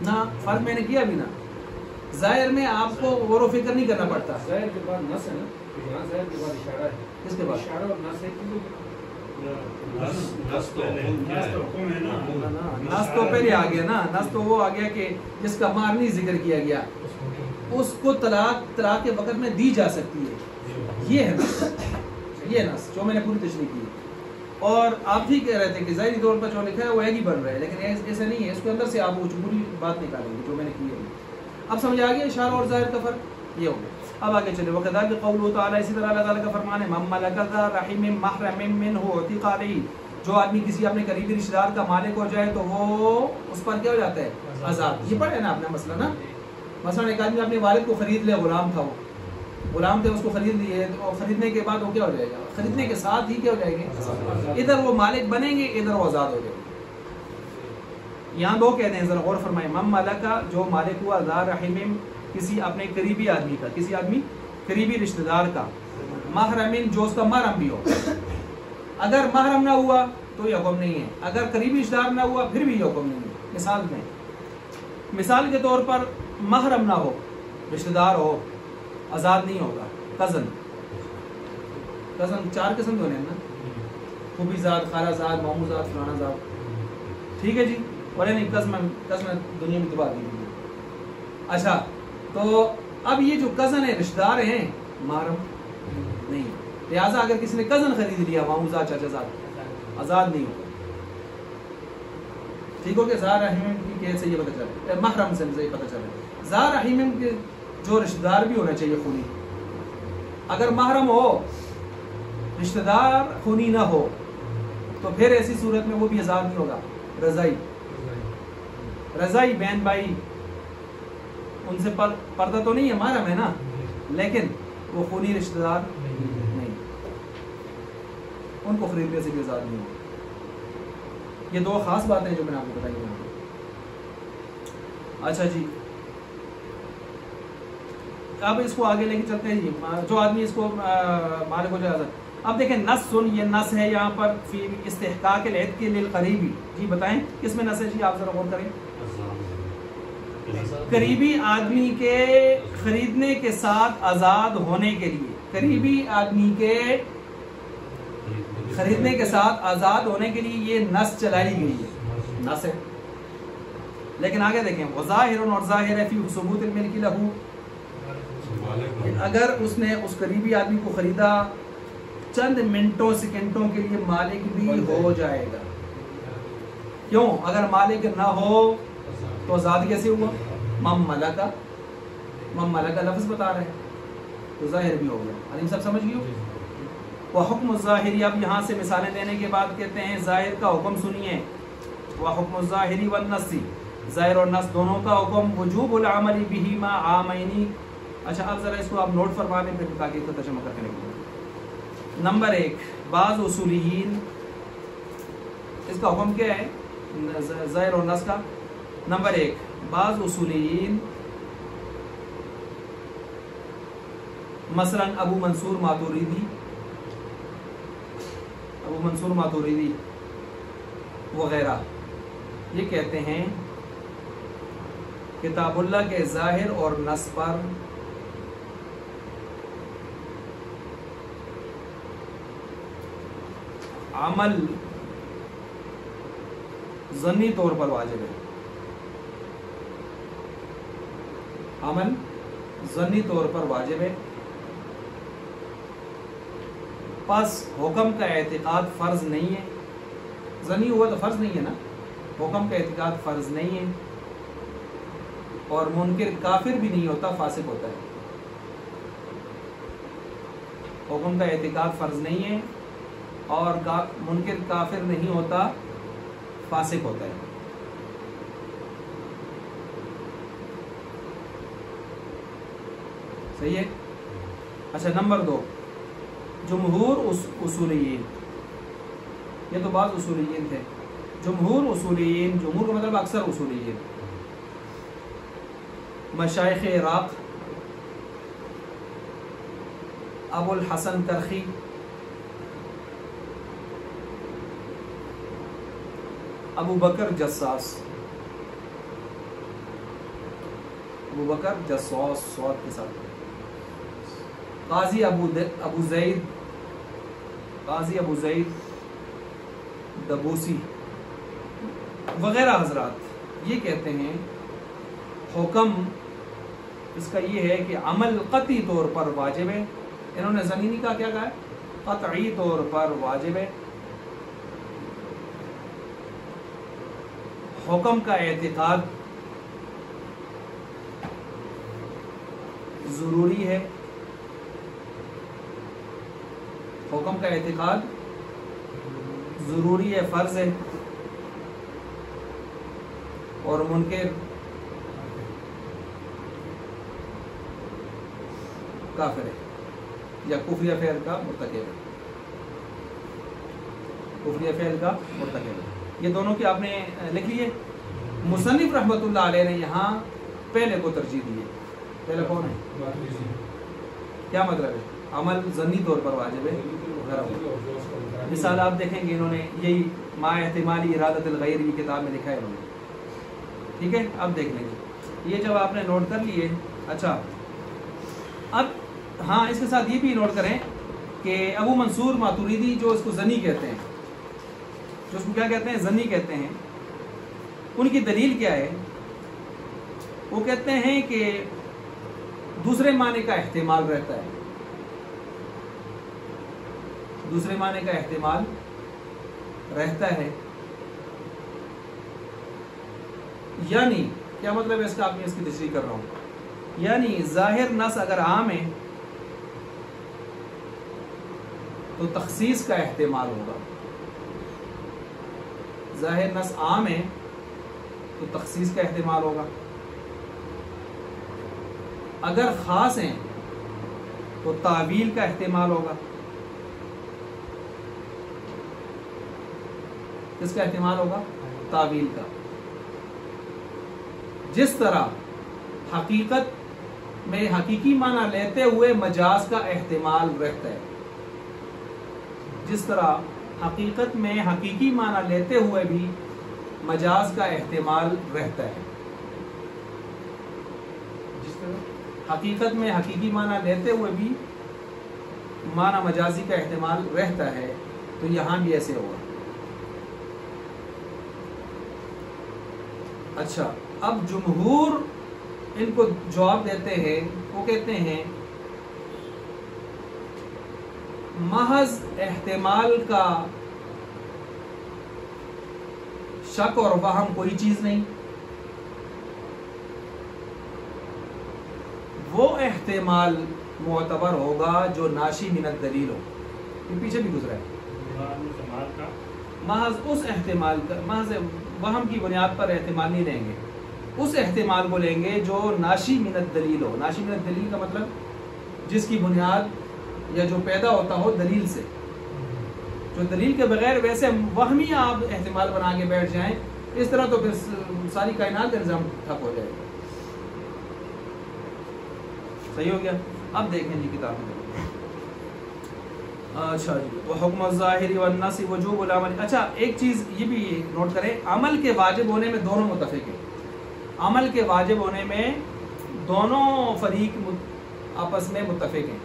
نہ فرق میں نے کیا بھی نا، ظاہر میں آپ کو غور و فکر نہیں کرنا پڑتا، ظاہر کے بعد نص ہے نا، یہاں ظاہر کے بعد اشارہ ہے، کس کے بعد اشارہ اور نص ہے کہ نص تو پہلے آ گیا نا، نص تو وہ آ گیا کہ جس کا مہر نہیں ذکر کیا گیا اس کو طلاق کے وقت میں دی جا سکتی ہے، یہ ہے نص، یہ نص جو میں نے پوری تشریح کی۔ اور آپ بھی کہہ رہے تھے کہ ظاہری طور پر جو لکھا ہے وہ ایک ہی بن رہا ہے، لیکن ایسا نہیں ہے، اس کے اندر سے آپ وہ پوری بات نکالیں گے جو میں نے کی ہے۔ اب سمجھ آ گیا اشارہ اور ظاہر کا فرق، یہ ہو گیا۔ اب آگے چلے، وَكَذَلِكَ قَوْلُهُ تعالیٰ، اسی طرح اللہ تعالیٰ کا فرمان ہے، مَن مَلَكَ ذَا رَحِمٍ مَحْرَمٍ مِّنْهُ عُتِقَ عَلَيْهِ، جو آدمی کسی اپنے قریبی رشتہ دار کا مالک ہو جائے تو وہ اس پر کیا ہو جاتا ہے؟ آزاد۔ یہ پڑھے نا آپ نے مسئلہ نا، مثلا ایک آدمی اپنے والد کو خرید لے، غلام تھا، وہ غلام تھے، اس کو خرید لیے، اور خریدنے کے بعد وہ کیا ہو جائے گا؟ خریدنے کے ساتھ ہی کیا ہو جائیں گے؟ ادھر وہ مالک بنیں گے، ادھر وہ آزاد ہو جائے گا۔ یہاں دو کہتے ہیں، ذرا غور فرمائیں، مَن مَلَكَ، جو مالک ہوا، ذَا رَحِمٍ، کسی اپنے قریبی آدمی کا، کسی آدمی قریبی رشتہ دار کا، محرمن، جو اس کا محرم بھی ہو، اگر محرم نہ ہوا تو یہ حکم نہیں ہے، اگر قریبی رشتہ دار نہ ہوا پھر بھی یہ حکم نہیں ہے۔ مثال میں، مثال کے طور پر محرم نہ ہو، رشتہ دار ہو، آزاد نہیں ہوگا۔ کزن، کزن چار قسم کے ہونے ہیں نا، پھوپھی زاد، خالہ زاد، ماموں زاد، فلانا زاد، ٹھیک ہے جی، اور یعنی کزن دنیا میں دبا دی۔ اچھا، تو اب یہ جو کزن ہے، رشتہ دار ہیں، محرم نہیں، لہٰذا اگر کسی نے کزن خرید لیا، ماموں زاد، چاچا زاد، آزاد نہیں ہوگا۔ ٹھیک ہو کہ ذا رحیم کی کیسے سے یہ پتہ چلے، محرم سے یہ پتہ چلے، ذا رحیم کے جو رشتہ دار بھی ہونا چاہیے خونی، اگر محرم ہو، رشتہ دار خونی نہ ہو، تو پھر ایسی صورت میں وہ بھی آزاد نہیں ہوگا۔ رضائی، رضائی بہن بھائی، ان سے پردہ تو نہیں ہے، محرم ہے نا، لیکن وہ خونی رشتہ دار نہیں، ان کو خریدنے سے بھی آزاد نہیں ہوگا۔ یہ دو خاص باتیں جو میں نے آپ کو بتائی ہیں۔ اچھا جی، اب اس کو آگے لے کے چلتے ہیں جی، جو آدمی اس کو مالک ہو جائے۔ اب دیکھیں نص سن، یہ نص ہے یہاں پر فی استحقاق العتق للقریبی، جی بتائیں کس میں نص ہے جی، آپ ذرا غور کریں۔ قریبی آدمی کے خریدنے کے ساتھ آزاد ہونے کے لیے، قریبی آدمی کے خریدنے کے ساتھ آزاد ہونے کے لیے یہ نس چلائی گئی ہے، نس ہے. لیکن آگے دیکھیں وظاہر اور ظاہر ہے فی ثبوت الملک لہو، اگر اس نے اس قریبی آدمی کو خریدا چند منٹوں سیکنڈوں کے لیے مالک بھی ہو جائے گا. کیوں؟ اگر مالک نہ ہو تو آزاد کیسے ہوا؟ مملکہ لفظ بتا رہے ہیں تو ظاہر بھی ہو گیا. عالم صاحب سمجھ گئے؟ وحکم الظاہری، اب یہاں سے مثالیں دینے کے بعد کہتے ہیں ظاہر کا حکم سنیے. وحکم الظاہری والنص، ظاہر اور نص دونوں کا حکم وجوب العمل بہما عامینی. اچھا اب ذرا اس کو آپ نوٹ فرما دیں پھر تاکہ اس کا ترجمہ کرنے کے لیے. نمبر 1، بعض اصولیین، اس کا حکم کیا ہے ظاہر اور نص کا؟ نمبر 1، بعض اصولیین مثلا ابو منصور ماتوریدی وغیرہ یہ کہتے ہیں کتاب اللہ کے ظاہر اور نص پر عمل ظنی طور پر واجب ہے. عمل ظنی طور پر واجب ہے، پس حکم کا اعتقاد فرض نہیں ہے. ظنی ہوا تو فرض نہیں ہے نا، حکم کا اعتقاد فرض نہیں ہے، اور منکر کافر بھی نہیں ہوتا، فاسق ہوتا ہے. حکم کا اعتقاد فرض نہیں ہے اور منکر کافر نہیں ہوتا، فاسق ہوتا ہے. صحیح ہے. اچھا نمبر 2، جمہور اصولیین، یہ تو بعض اصولیین تھے. جمہور اصولیین، جمہور کا مطلب اکثر اصولیین، مشائخ عراق ابو الحسن کرخی، ابو بکر جساس سواد کے ساتھ، قاضی ابو زید دبوسی وغیرہ حضرات یہ کہتے ہیں حکم اس کا یہ ہے کہ عمل قطعی طور پر واجب ہے. انہوں نے زمینی کا کیا کہا ہے؟ قطعی طور پر واجب ہے. حکم کا اعتقاد ضروری ہے، حکم کا اعتقاد ضروری ہے، فرض ہے، اور منکر کافر ہے یا کفریہ فعل کا مرتکب ہے. یہ دونوں کی آپ نے لکھ لیے. مصنف رحمۃ اللہ علیہ نے یہاں پہلے کو ترجیح دی ہے. پہلے کون ہے؟ کیا مطلب ہے؟ عمل ظنی طور پر واجب ہے. مثال آپ دیکھیں گے انہوں نے یہی ما احتمالی ارادت الغیر یہ کتاب میں لکھا ہے انہوں نے. ٹھیک ہے، اب دیکھ لیں گے یہ جب آپ نے نوٹ کر لیے. اچھا اب ہاں اس کے ساتھ یہ بھی نوٹ کریں کہ ابو منصور ماتوریدی جو اس کو زنی کہتے ہیں، جو اس کو کیا کہتے ہیں؟ زنی کہتے ہیں. ان کی دلیل کیا ہے؟ وہ کہتے ہیں کہ دوسرے معنی کا احتمال رہتا ہے. دوسرے معنی کا احتمال رہتا ہے، یعنی کیا مطلب ہے اس کا؟ آپ نے اس کی تشریح کر رہا ہوں. یعنی ظاہر نص اگر عام ہے تو تخصیص کا احتمال ہوگا. ظاہر نص عام ہے تو تخصیص کا احتمال ہوگا. اگر خاص ہیں تو تعویل کا احتمال ہوگا. کس کا احتمال ہوگا؟ تعویل کا. جس طرح حقیقت میں حقیقی معنی لیتے ہوئے مجاز کا احتمال رہتا ہے. جس طرح حقیقت میں حقیقی معنی لیتے ہوئے بھی مجاز کا احتمال رہتا ہے. جس طرح حقیقت میں حقیقی معنی لیتے ہوئے بھی معنی مجازی کا احتمال رہتا ہے، تو یہاں بھی ایسے ہوگا. اچھا اب جمہور ان کو جواب دیتے ہیں، وہ کہتے ہیں محض احتمال کا شک اور وہم کوئی چیز نہیں، وہ احتمال معتبر ہوگا جو ناشی من الدلیل ہو. یہ پیچھے بھی گزرا ہے. محض اس احتمال کا، محض وہم کی بنیاد پر احتمال نہیں لیں گے، اس احتمال کو لیں گے جو ناشی من الدلیل ہو. ناشی من الدلیل کا مطلب جس کی بنیاد یا جو پیدا ہوتا ہو دلیل سے، جو دلیل کے بغیر ویسے وہمی آپ احتمال بنا کے بیٹھ جائیں، اس طرح تو پھر ساری کائنات کا نظام ٹھپ ہو جائے گا. صحیح ہو گیا. اب دیکھیں جی کتاب میں. اچھا جی وحکم الظاہر والنص وجوب العمل. اچھا ایک چیز یہ بھی نوٹ کریں، عمل کے واجب ہونے میں دونوں متفق ہیں. عمل کے واجب ہونے میں دونوں فریق آپس میں متفق ہیں،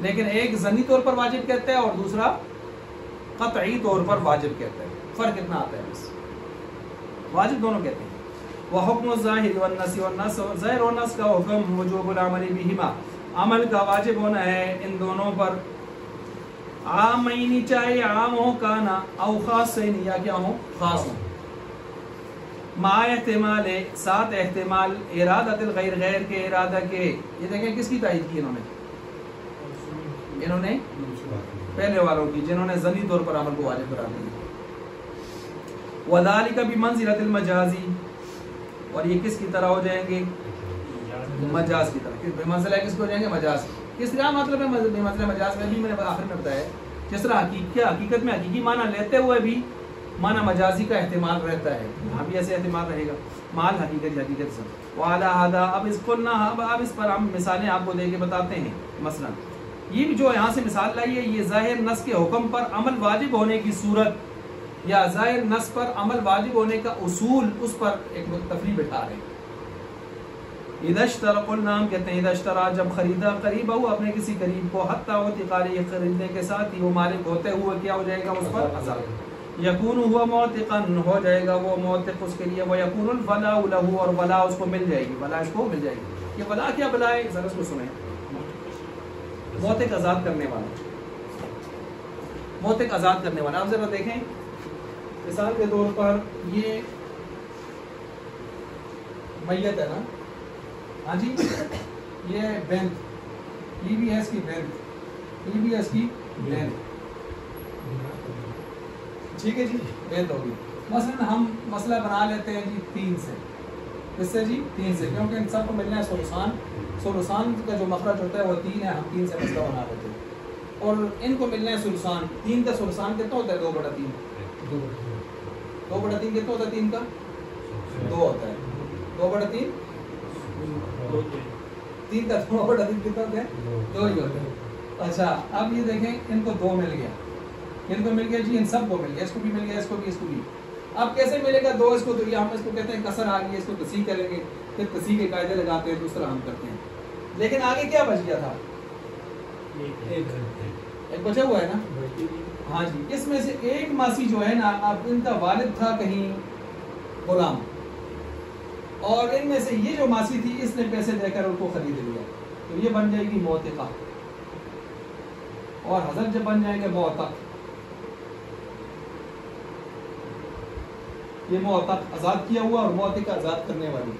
لیکن ایک ظنی طور پر واجب کہتا ہے اور دوسرا قطعی طور پر واجب کہتا ہے. فرق اتنا آتا ہے بس. واجب دونوں کہتے ہیں. وحکم الظاہر والنص، والنص ظاہر و نص کا حکم وجوب العمل بہما، عمل کا واجب ہونا ہے ان دونوں پر. عامینی چاہے عام ہو کانا او خاص سے یا کیا ہو خاص ہو. مع احتمال ساتھ احتمال ارادت الغیر، غیر کے ارادہ کے. یہ دیکھیں کس کی تائید کی انہوں نے پہلے والوں کی جنہوں نے ظنی طور پر عمل کو واجب قرار دیا. وذالک بمنزلۃ المجازی، اور یہ کس کی طرح ہو جائیں گے؟ مجاز کی طرح. بے مسئلہ کس کو ہو جائیں گے؟ مجاز. کس طرح مطلب ہے بے مسئلہ مجاز میں بھی میں نے آخر میں بتایا جس طرح حقیقت میں حقیقی معنی لیتے ہوئے بھی معنی مجازی کا احتمال رہتا ہے، یہاں بھی ایسے احتمال رہے گا مال حقیقت سے. وعلی ھذا، اب اس کو اب اس پر ہم مثالیں آپ کو دے کے بتاتے ہیں. مثلا یہ جو یہاں سے مثال لائی ہے، یہ ظاہر نص کے حکم پر عمل واجب ہونے کی صورت یا ظاہر نص پر عمل واجب ہونے کا اصول، اس پر ایک تفریح بٹھا رہے ہیں. اذا اشترى قلنا، ہم کہتے ہیں اذا اشترى، جب خریدا قریب ہو اپنے کسی قریب کو، حتی وتقاری، خریدنے کے ساتھ ہی وہ مالک ہوتے ہوئے کیا ہو جائے گا اس پر عذاب. یکون ہوا موثقا، ہو جائے گا وہ موثق اس کے لیے. ویکون الولاء له، اور ولا اس کو مل جائے گی، ولا اس کو مل جائے گی. یہ ولا کیا بلا ہے؟ ذرا اس کو سنیں. موثق آزاد کرنے والا، موثق آزاد کرنے والا. آپ ذرا دیکھیں مثال کے طور پر یہ میت ہے نا، ہاں جی، یہ بینت، یہ بھی ہے اس کی بینت، یہ بھی ہے اس کی بینت، ٹھیک ہے جی، بینت ہوگی. مثلا ہم مسئلہ بنا لیتے ہیں جی 3 سے. کس سے جی؟ 3 سے، کیونکہ ان سب کو ملنا ہے سلوسان. سلوسان کا جو مخرج ہوتا ہے وہ 3 ہے، ہم 3 سے مسئلہ بنا لیتے ہیں. اور ان کو ملنا ہے سلوسان. 3 کا سلوسان کتنا ہوتا ہے؟ 2/3. 2/3 کتنا ہوتا ہے؟ 3 کا 2 ہوتا ہے. 2/3 3 کا 2/3 کتنا ہوتا ہے؟ 2 ہی ہوتا ہے. اچھا اب یہ دیکھیں ان کو 2 مل گیا، ان کو مل گیا جی، ان سب کو مل گیا، اس کو بھی مل گیا، اس کو بھی، اس کو بھی. اب کیسے ملے گا 2 اس کو؟ تو یہ ہم اس کو کہتے ہیں کسر آ گئی، اس کو تصحیح کریں گے، پھر تصحیح کے قاعدے لگاتے ہیں، دوسرا ہم کرتے ہیں. لیکن آگے کیا بچ گیا تھا؟ ایک بچا ہوا ہے نا. ہاں جی، اس میں سے ایک ماسی جو ہے نا، اب ان کا والد تھا کہیں غلام، اور ان میں سے یہ جو ماسی تھی اس نے پیسے دے کر ان کو خرید لیا، تو یہ بن جائے گی موثقہ. اور حضرت جب بن جائیں گے موثق، یہ موثق آزاد کیا ہوا اور موثقہ آزاد کرنے والی.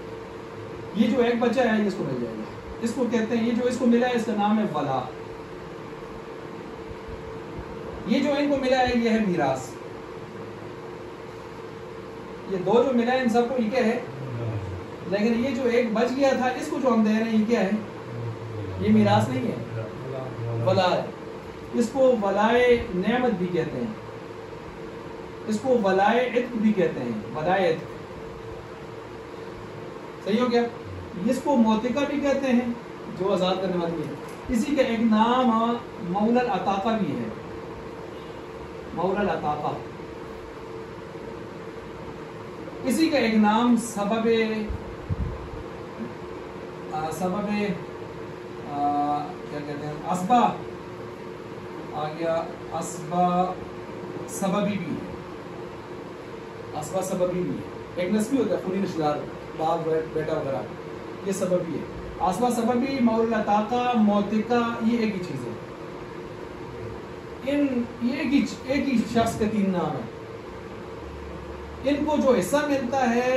یہ جو ایک بچہ ہے اس کو مل جائے گا. اس کو کہتے ہیں، یہ جو اس کو ملا ہے اس کا نام ہے ولا. یہ جو ان کو ملا ہے یہ ہے میراث. یہ 2 جو ملا ہے ان سب کو یہ کیا ہے؟ لیکن یہ جو ایک بچ گیا تھا اس کو جو ہم دے رہے ہیں یہ کیا ہے؟ یہ میراث نہیں ہے، ولا ہے. اس کو ولائے نعمت بھی کہتے ہیں، اس کو ولائے عتق بھی کہتے ہیں، ولائے عتق. صحیح ہو گیا. اس کو موثقہ بھی کہتے ہیں جو آزاد کرنے والی ہے. اسی کا ایک نام مولا العتاقہ بھی ہے، مولا العتاقہ. اسی کا ایک نام سبب کیا کہتے ہیں، اسبہ آ گیا اسبا سببی بھی، اسبا سببی بھی ہے، ایک نسبی ہوتا ہے خونی رشتہ دار، باپ بیٹا وغیرہ، یہ سببی ہے. اسبا سببی، مولود عتاقہ، موتقہ، یہ ایک ہی چیز ہے. یہ ایک ہی شخص کے 3 نام ہیں. ان کو جو حصہ ملتا ہے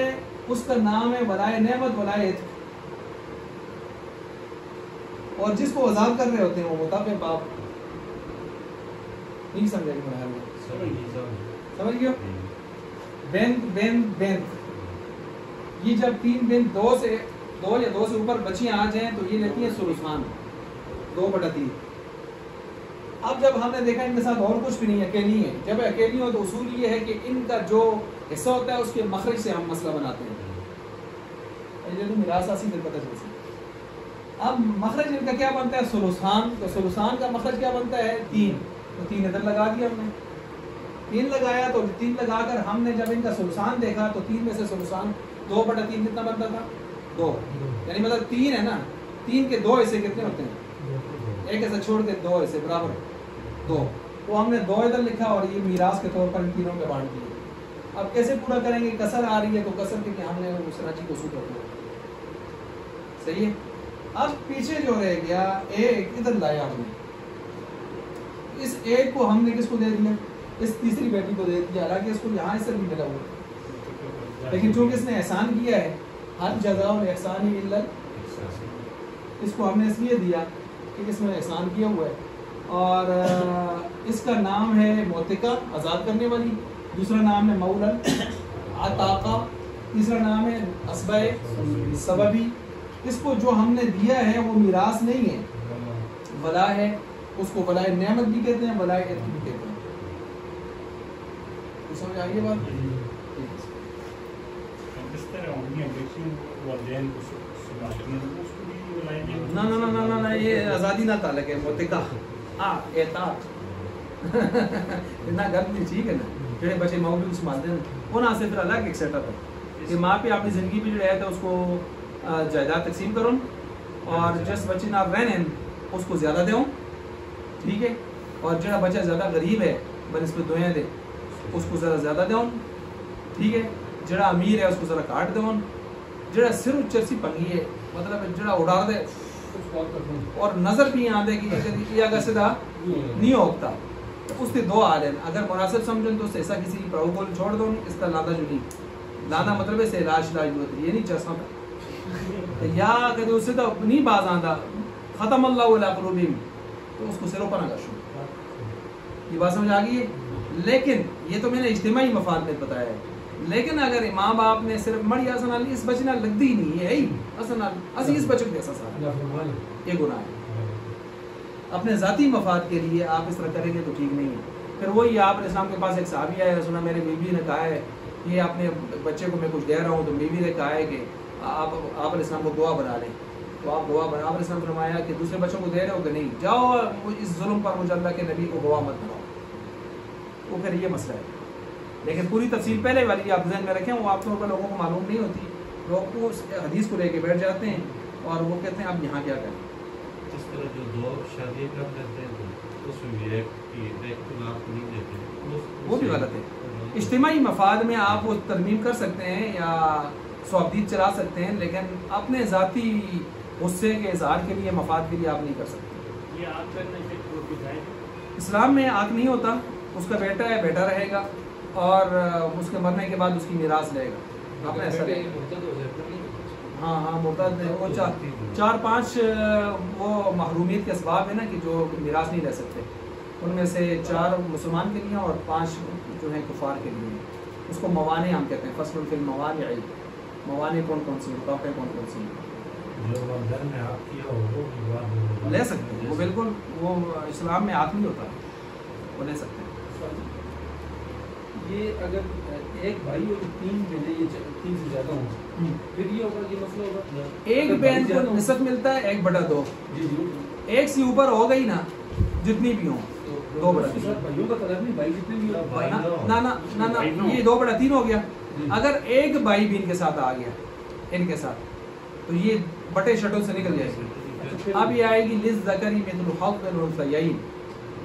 اس کا نام ہے ولائے نعمت، ولائے عتق. اور جس کو آزاد کر رہے ہوتے ہیں وہ مطابق باپ. نہیں سمجھا کہ میں سمجھ گئے؟ بینت یہ جب 3 بینت 2 یا 2 سے اوپر بچیاں آ جائیں تو یہ لیتی ہیں ثلثان 2/3. اب جب ہم نے دیکھا ان کے ساتھ اور کچھ بھی نہیں، اکیلی ہیں، جب اکیلی ہو تو اصول یہ ہے کہ ان کا جو حصہ ہوتا ہے اس کے مخرج سے ہم مسئلہ بناتے ہیں. میراث اسی دل پتہ چل سکتا. اب مخرج ان کا کیا بنتا ہے؟ ثلثان. تو ثلثان کا مخرج کیا بنتا ہے؟ 3. تو 3 ادھر لگا دیا ہم نے، 3 لگایا. تو 3 لگا کر ہم نے جب ان کا ثلثان دیکھا تو 3 میں سے ثلثان 2/3 کتنا بنتا تھا؟ 2. یعنی مطلب 3 ہے نا، 3 کے 2 حصے کتنے ہوتے ہیں؟ ایک حصہ چھوڑ کے 2 حصے برابر 2. تو ہم نے 2 ادھر لکھا اور یہ میراث کے طور پر ان تینوں پہ بانٹ دیے. اب کیسے پورا کریں گے؟ کسر آ رہی ہے تو کسر کے ہم نے اس راجی کو سوٹ رکھا. صحیح ہے. اب پیچھے جو رہ گیا ایک ادھر لایا ہم نے، اس ایک کو ہم نے کس کو دے دیا؟ اس تیسری بیٹی کو دے دیا. حالانکہ اس کو یہاں اس سے بھی ملا ہوا، لیکن چونکہ اس نے احسان کیا ہے، ہر جزاء الاحسان الا اس کو ہم نے اس لیے دیا کہ اس میں احسان کیا ہوا ہے. اور اس کا نام ہے موتقہ، آزاد کرنے والی. دوسرا نام ہے مولد عتاقہ. تیسرا نام ہے اسبا سببی. اس کو جو ہم نے دیا ہے وہ میراث نہیں ہے، ولا ہے. اس کو ولائے نعمت بھی کہتے ہیں، ولائے عتق بھی کہتے ہیں. سمجھ آئیے بات؟ نہ یہ آزادی نہ تعلق ہے. موتقہ اعتاق اتنا گرد نہیں، ٹھیک ہے نا. جڑے بچے ماں بھی سنبھالتے ہیں انہاں سے پھر الگ ایک سیٹ اپ ہے کہ ماں پہ اپنی زندگی بھی جو ہے تو اس کو جائیداد تقسیم کرو، اور جس بچے نہ رہنے اس کو زیادہ دوں، ٹھیک ہے. اور جڑا بچہ زیادہ غریب ہے بنسبت دعائیں دے اس کو ذرا زیادہ دوں، ٹھیک ہے. جڑا امیر ہے اس کو ذرا کاٹ دوں. جڑا سر چرسی پنگی ہے مطلب جڑا اڑا دے اور نظر بھی آدھے کہ اگر سیدھا نہیں ہوتا تو اس کے 2 حال ہیں. اگر مناسب سمجھیں تو ایسا کسی پراؤ کو چھوڑ دو، اس کا لادا جو نہیں لانا مطلب ہے سے لاش ہوتی، یہ نہیں چسنا تھا. یا کہ اس سے تو نہیں باز آندہ ختم اللہ علی قلوبہم تو اس کو سروں پر نہ کرشو. یہ بات سمجھ آ گئی ہے. لیکن یہ تو میں نے اجتماعی مفاد میں بتایا ہے. لیکن اگر ماں باپ نے صرف مڑی اصل اس بچے نہ لگتی ہی نہیں ہے اصل اسی اس بچے کو ایسا سارا یہ گناہ ہے. اپنے ذاتی مفاد کے لیے آپ اس طرح کریں گے تو ٹھیک نہیں ہے. پھر وہی آپ علیہ السلام کے پاس ایک صحابی آیا، سنا میرے بیوی نے کہا ہے یہ اپنے بچے کو میں کچھ دے رہا ہوں، تو بیوی نے کہا ہے کہ آپ علیہ السلام کو دعا بنا لیں. تو آپ دعا بنا. آپ علیہ السلام نے فرمایا کہ دوسرے بچوں کو دے رہے ہو کہ نہیں، جاؤ اس ظلم پر مجھے اللہ کے نبی کو گواہ مت بناؤ. وہ پھر یہ مسئلہ ہے. لیکن پوری تفصیل پہلے والی آپ ذہن میں رکھیں، وہ آپ طور پر لوگوں کو معلوم نہیں ہوتی. لوگ اس حدیث کو لے کے بیٹھ جاتے ہیں اور وہ کہتے ہیں اب یہاں کیا کریں. جس طرح جو 2 شادی کر لیتے ہیں اس میں بھی ایک اختلاف نہیں دیتے، وہ بھی غلط ہے. اجتماعی مفاد میں آپ وہ ترمیم کر سکتے ہیں یا صحبدید چلا سکتے ہیں، لیکن اپنے ذاتی غصے کے اظہار کے لیے مفاد کے لیے آپ نہیں کر سکتے. یہ آپ کرنے سے اسلام میں آنکھ نہیں ہوتا. اس کا بیٹا ہے، بیٹا رہے گا اور اس کے مرنے کے بعد اس کی میراث لے گا. آپ نے ایسا لے ہاں مرتد وہ 4-5 وہ محرومیت کے اسباب ہیں نا کہ جو میراث نہیں لے سکتے. ان میں سے 4 مسلمان کے لیے اور 5 جو ہیں کفار کے لیے. اس کو موانع ہم کہتے ہیں. فصل فی الموانع. موانع کون سی ہیں؟ توقع کون سی ہیں؟ لے سکتے ہیں وہ، بالکل وہ اسلام میں آنکھ نہیں ہوتا، وہ لے سکتے ہیں. یہ اگر ایک بھائی اور 3 بہنیں، یہ 3 سے زیادہ ہوں پھر یہ ہوگا، یہ مسئلہ ہوگا. ایک بہن کو نصف ملتا ہے 1/2. ایک سے اوپر ہو گئی نا جتنی بھی ہوں 2/3. بھائیوں کا طرف نہیں، بھائی جتنے بھی نہ یہ 2/3 ہو گیا. اگر ایک بھائی بھی ان کے ساتھ آ گیا ان کے ساتھ تو یہ بٹے شٹوں سے نکل جائے گی. اب یہ آئے گی للذکر مثل حظ الانثیین.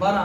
12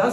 10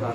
4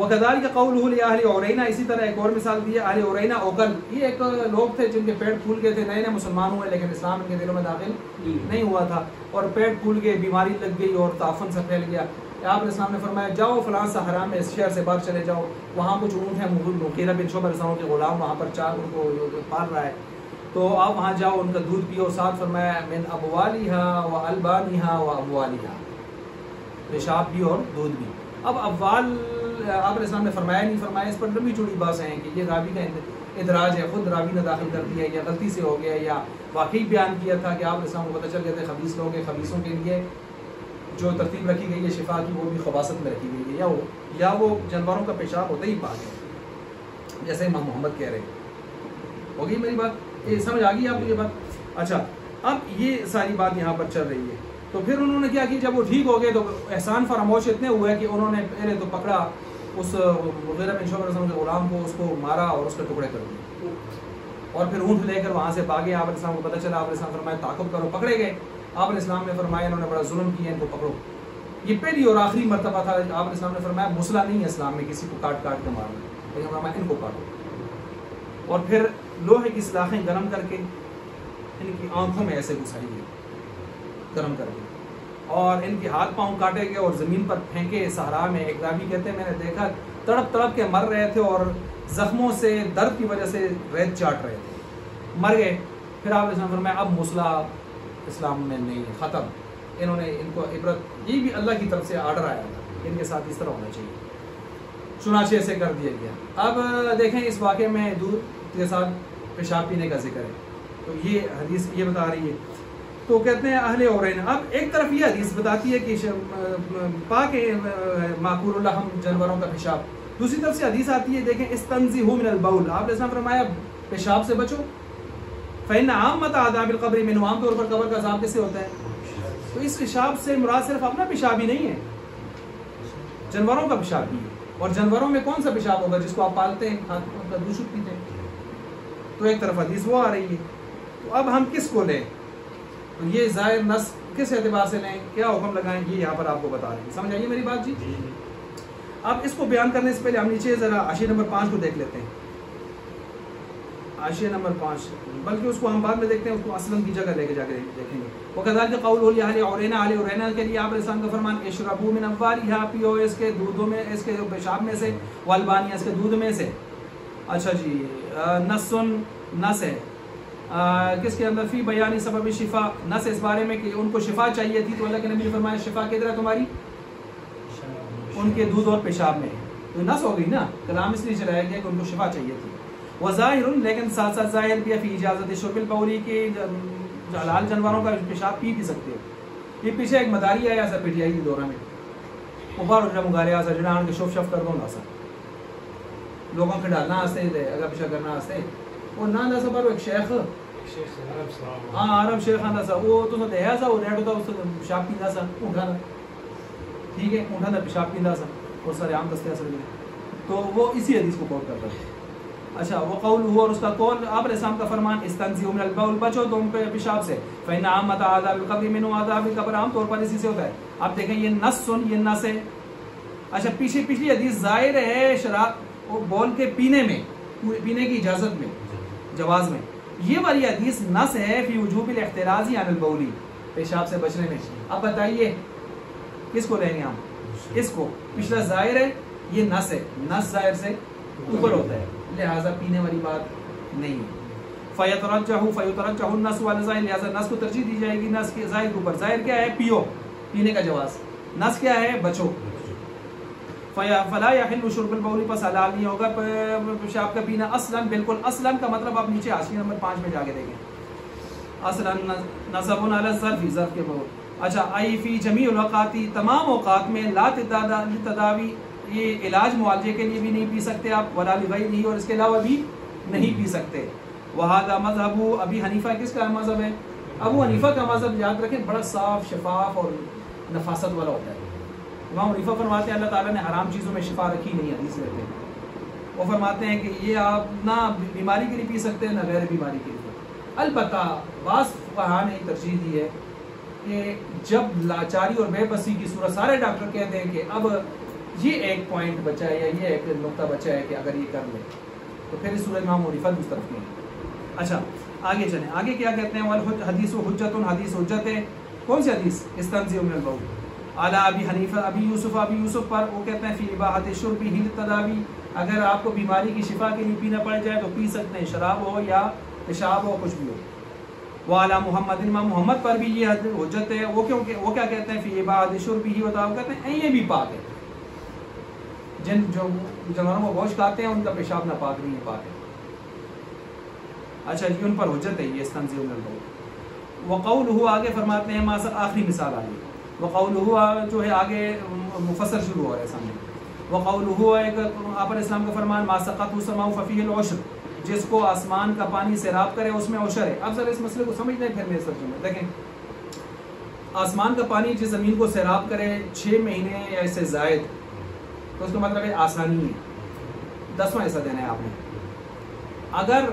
وَكَذَلِكَ قَوْلُهُ لِأَهْلِ عُرَيْنَا، اسی طرح ایک اور مثال دی ہے اہل عُرَيْنَا اوکل، یہ ایک لوگ تھے جن کے پیٹ پھول گئے تھے، نئے نئے مسلمان ہوئے لیکن اسلام ان کے دلوں میں داخل نہیں ہوا تھا، اور پیٹ پھول گئے، بیماری لگ گئی اور تعفن سے پھیل گیا۔ آپ علیہ السلام نے فرمایا جاؤ فلاں صحرا میں اس شہر سے باہر چلے جاؤ، وہاں کچھ اونٹ ہیں، مغیرہ بن شعبہ علیہ السلام کے غلام وہاں پر چار ان کو پال رہا ہے، تو آپ وہاں جاؤ ان کا دودھ پیو، ساتھ فرمایا من ابوالیہا و البانیہا و ابوالیہا، پیشاب بھی اور دودھ بھی۔ اب ابوال آپ علیہ السلام نے فرمایا نہیں فرمایا، اس پر لمبی چوڑی بحث ہیں کہ یہ راوی کا ادراج ہے، خود راوی نے داخل کر دیا ہے یا غلطی سے ہو گیا، یا واقعی بیان کیا تھا کہ آپ علیہ السلام کو پتہ چل گیا تھا خبیث لوگ ہیں، خبیثوں کے لیے جو ترتیب رکھی گئی ہے شفا کی وہ بھی خباثت میں رکھی گئی ہے، یا وہ جانوروں کا پیشاب ہوتا ہی پاک ہے، جیسے امام محمد کہہ رہے ہیں۔ ہوگی میری بات، یہ سمجھ آ گئی آپ کو یہ بات؟ اچھا، اب یہ ساری بات یہاں پر چل رہی ہے، تو پھر انہوں نے کیا کہ جب وہ ٹھیک ہو گئے تو احسان فراموش اتنے ہوئے کہ انہوں نے پہلے تو پکڑا اس مغیرہ بن شعبہ کے غلام کو، اس کو مارا اور اس کے ٹکڑے کر دیے، اور پھر اونٹ لے کر وہاں سے بھاگے۔ آپ علیہ السلام کو پتہ چلا، آپ علیہ السلام فرمایا تعاقب کرو، پکڑے گئے۔ آپ علیہ السلام نے فرمایا انہوں نے بڑا ظلم کیا، ان کو پکڑو۔ یہ پہلی اور آخری مرتبہ تھا۔ آپ علیہ السلام نے فرمایا مسئلہ نہیں ہے اسلام میں کسی کو کاٹ کاٹ کے مارنا، لیکن فرمایا ان کو کاٹو، اور پھر لوہے کی سلاخیں گرم کر کے ان کی آنکھوں میں ایسے گھسائی گئی گرم کر کے، اور ان کے ہاتھ پاؤں کاٹے گئے اور زمین پر پھینکے صحرا میں۔ ایک راوی کہتے ہیں میں نے دیکھا تڑپ تڑپ کے مر رہے تھے اور زخموں سے درد کی وجہ سے ریت چاٹ رہے تھے، مر گئے۔ پھر آپ نے فرمایا اب مسئلہ اسلام میں نہیں ہے، ختم۔ انہوں نے ان کو عبرت، یہ بھی اللہ کی طرف سے آرڈر آیا تھا، ان کے ساتھ اس طرح ہونا چاہیے، چنانچہ ایسے کر دیا گیا۔ اب دیکھیں اس واقعے میں دودھ کے ساتھ پیشاب پینے کا ذکر ہے، تو یہ حدیث یہ بتا رہی ہے۔ تو کہتے ہیں اہل عرین، اب ایک طرف یہ حدیث بتاتی ہے کہ پاک معقول اللحم جانوروں کا پیشاب، دوسری طرف سے حدیث آتی ہے دیکھیں استنزہوا من البول، آپ نے فرمایا پیشاب سے بچو، فإن عامۃ عذاب القبر منہ، عام طور پر قبر کا عذاب کیسے ہوتا ہے؟ تو اس پیشاب سے مراد صرف اپنا پیشاب ہی نہیں ہے، جانوروں کا پیشاب بھی ہے، اور جانوروں میں کون سا پیشاب ہوگا جس کو آپ پالتے ہیں، کا دودھ پیتے ہیں؟ تو ایک طرف حدیث وہ آ رہی ہے، تو اب ہم کس کو لیں؟ تو یہ ظاہر نص کس اعتبار سے لیں، کیا حکم لگائیں، یہ یہاں پر آپ کو بتا رہے ہیں۔ سمجھ آئیے میری بات جی؟ اب اس کو بیان کرنے سے پہلے ہم نیچے ذرا حاشیہ نمبر 5 کو دیکھ لیتے ہیں، حاشیہ نمبر 5، بلکہ اس کو ہم بعد میں دیکھتے ہیں، اس کو اصلاً کی جگہ لے کے جا کے دیکھیں گے۔ وَكَذَلِكَ قَوْلُهُ لِأَهْلِ عُرَيْنَا، اہل عُرَيْنَا کے لیے آپ علیہ السلام کا فرمان اشربوا من اموالها، پیو اس کے دودھوں میں، اس کے پیشاب میں سے، والبانی، اس کے دودھ میں سے۔ اچھا جی، نسن، نس ہے کس کے اندر، فی بیانی سبب شفا، نس اس بارے میں کہ ان کو شفا چاہیے تھی، تو اللہ کے نبی نے فرمایا شفا کدھر ہے تمہاری؟ ان کے دودھ اور پیشاب میں۔ تو نس ہو گئی نا، کلام اس لیے چلایا گیا کہ ان کو شفا چاہیے تھی۔ وظاہر، لیکن ساتھ ساتھ ظاہر بھی ہے فی اجازت شرب البول، کے حلال جانوروں کا پیشاب پی سکتے ہو۔ یہ پیچھے ایک مداری آیا سا پی ٹی آئی کے دورہ میں، اوپر اٹھنا مگاریا سا جنان کے شوف شف کر دو نا سا لوگوں کے ڈالنا آستے دے اگر پیچھا کرنا آستے، اور نہ دا سا پر ایک شیخ، ہاں عرب شیخ آندا سا، وہ تو دے سا، وہ ریڈ ہوتا اس پیشاب پیندا سا، اونٹا دا، ٹھیک ہے، اونٹا دا پیشاب پیندا سا، اور سارے عام دستے اثر میں، تو وہ اسی حدیث کو کوٹ کرتا ہے۔ اچھا، وہ قول ہوا، اور اس کا قول آپ علیہ السلام کا فرمان استنزہوا من البول، بچو تم پہ پیشاب سے، فإن عامۃ عذاب القبر منہ، عذاب القبر عام طور پر اسی سے ہوتا ہے۔ آپ دیکھیں یہ نس سن، یہ نس ہے۔ اچھا، پچھلی حدیث ظاہر ہے شراب بول کے پینے میں، پینے کی اجازت میں، جواز میں، یہ والی حدیث نس ہے فی وجوب الاحتراز عن البول، پیشاب سے بچنے میں۔ اب بتائیے کس کو لیں گے ہم؟ اس کو، پچھلا ظاہر ہے، یہ نس ہے، نس ظاہر سے اوپر ہوتا ہے، لہذا پینے والی بات نہیں ہے۔ فیترجح النص علی الظاہر، لہذا نص کو ترجیح دی جائے گی نص کے ظاہر کے اوپر۔ ظاہر کیا ہے؟ پیو، پینے کا جواز، نص کیا ہے؟ بچو۔ فلا یحل شرب البول، پس حلال نہیں ہوگا پیشاب کا پینا، اصلا، بالکل اصلا کا مطلب آپ نیچے حاشیہ نمبر 5 میں جا کے دیکھیں، اصلا نصب علی الظرف، ظرف کے بول۔ اچھا، ای فی جمیع الاوقات، تمام اوقات میں، لا تداوی، یہ علاج معالجے کے لیے بھی نہیں پی سکتے آپ، ولا لغیرہ، اور اس کے علاوہ بھی نہیں پی سکتے۔ وہذا مذہب ابی حنیفہ، کس کا مذہب ہے؟ ابو حنیفہ کا مذہب، یاد رکھیں بڑا صاف شفاف اور نفاست والا ہوتا ہے۔ امام حنیفہ فرماتے ہیں اللہ تعالیٰ نے حرام چیزوں میں شفا رکھی نہیں، حدیث میں ہے، وہ فرماتے ہیں کہ یہ آپ نہ بیماری کے لیے پی سکتے ہیں، نہ غیر بیماری کے لیے۔ البتہ بعض فقہاء نے ترجیح دی ہے کہ جب لاچاری اور بے بسی کی صورت، سارے ڈاکٹر کہتے ہیں کہ اب یہ ایک پوائنٹ بچا ہے یا یہ ایک نقطہ بچا ہے کہ اگر یہ کر لے تو پھر اس صورت میں امام حنیفہ اس طرف نہیں ہے. اچھا آگے چلیں, آگے کیا کہتے ہیں, حدیث و حجت, حدیث حجت ہے. کون سی حدیث؟ استنزئ من البول علی ابی حنیفہ ابی یوسف پر. وہ کہتے ہیں فی اباحۃ الشرب حین التداوی, اگر آپ کو بیماری کی شفا کے لیے پینا پڑ جائے تو پی سکتے ہیں, شراب ہو یا پیشاب ہو, کچھ بھی ہو. وعلی محمد, امام محمد پر بھی یہ حجت ہے. وہ کیا کہتے ہیں فی اباحۃ الشرب ہی وتاو, کہتے ہیں یہ بھی پاک ہے. جن جو جانوروں کو گوشت کھاتے ہیں ان کا پیشاب نہ پاک نہیں ہے, پاک ہے. اچھا جی, ان پر حجت ہے یہ استنزئ من البول. وقولہ, آگے فرماتے ہیں ماسر, آخری مثال آ گئی. وقولہ جو ہے آگے مفسر شروع ہو رہا ہے سامنے. وقولہ ایک آپ علیہ السلام کا فرمان, ما سقط السماء ففیہ العشر, جس کو آسمان کا پانی سیراب کرے اس میں عشر ہے. اب ذرا اس مسئلے کو سمجھ لیں پھر میرے ترجمے میں دیکھیں. آسمان کا پانی جس زمین کو سیراب کرے 6 مہینے یا اس سے زائد, تو اس کا مطلب ہے آسانی ہے, 10واں حصہ دینا ہے آپ نے. اگر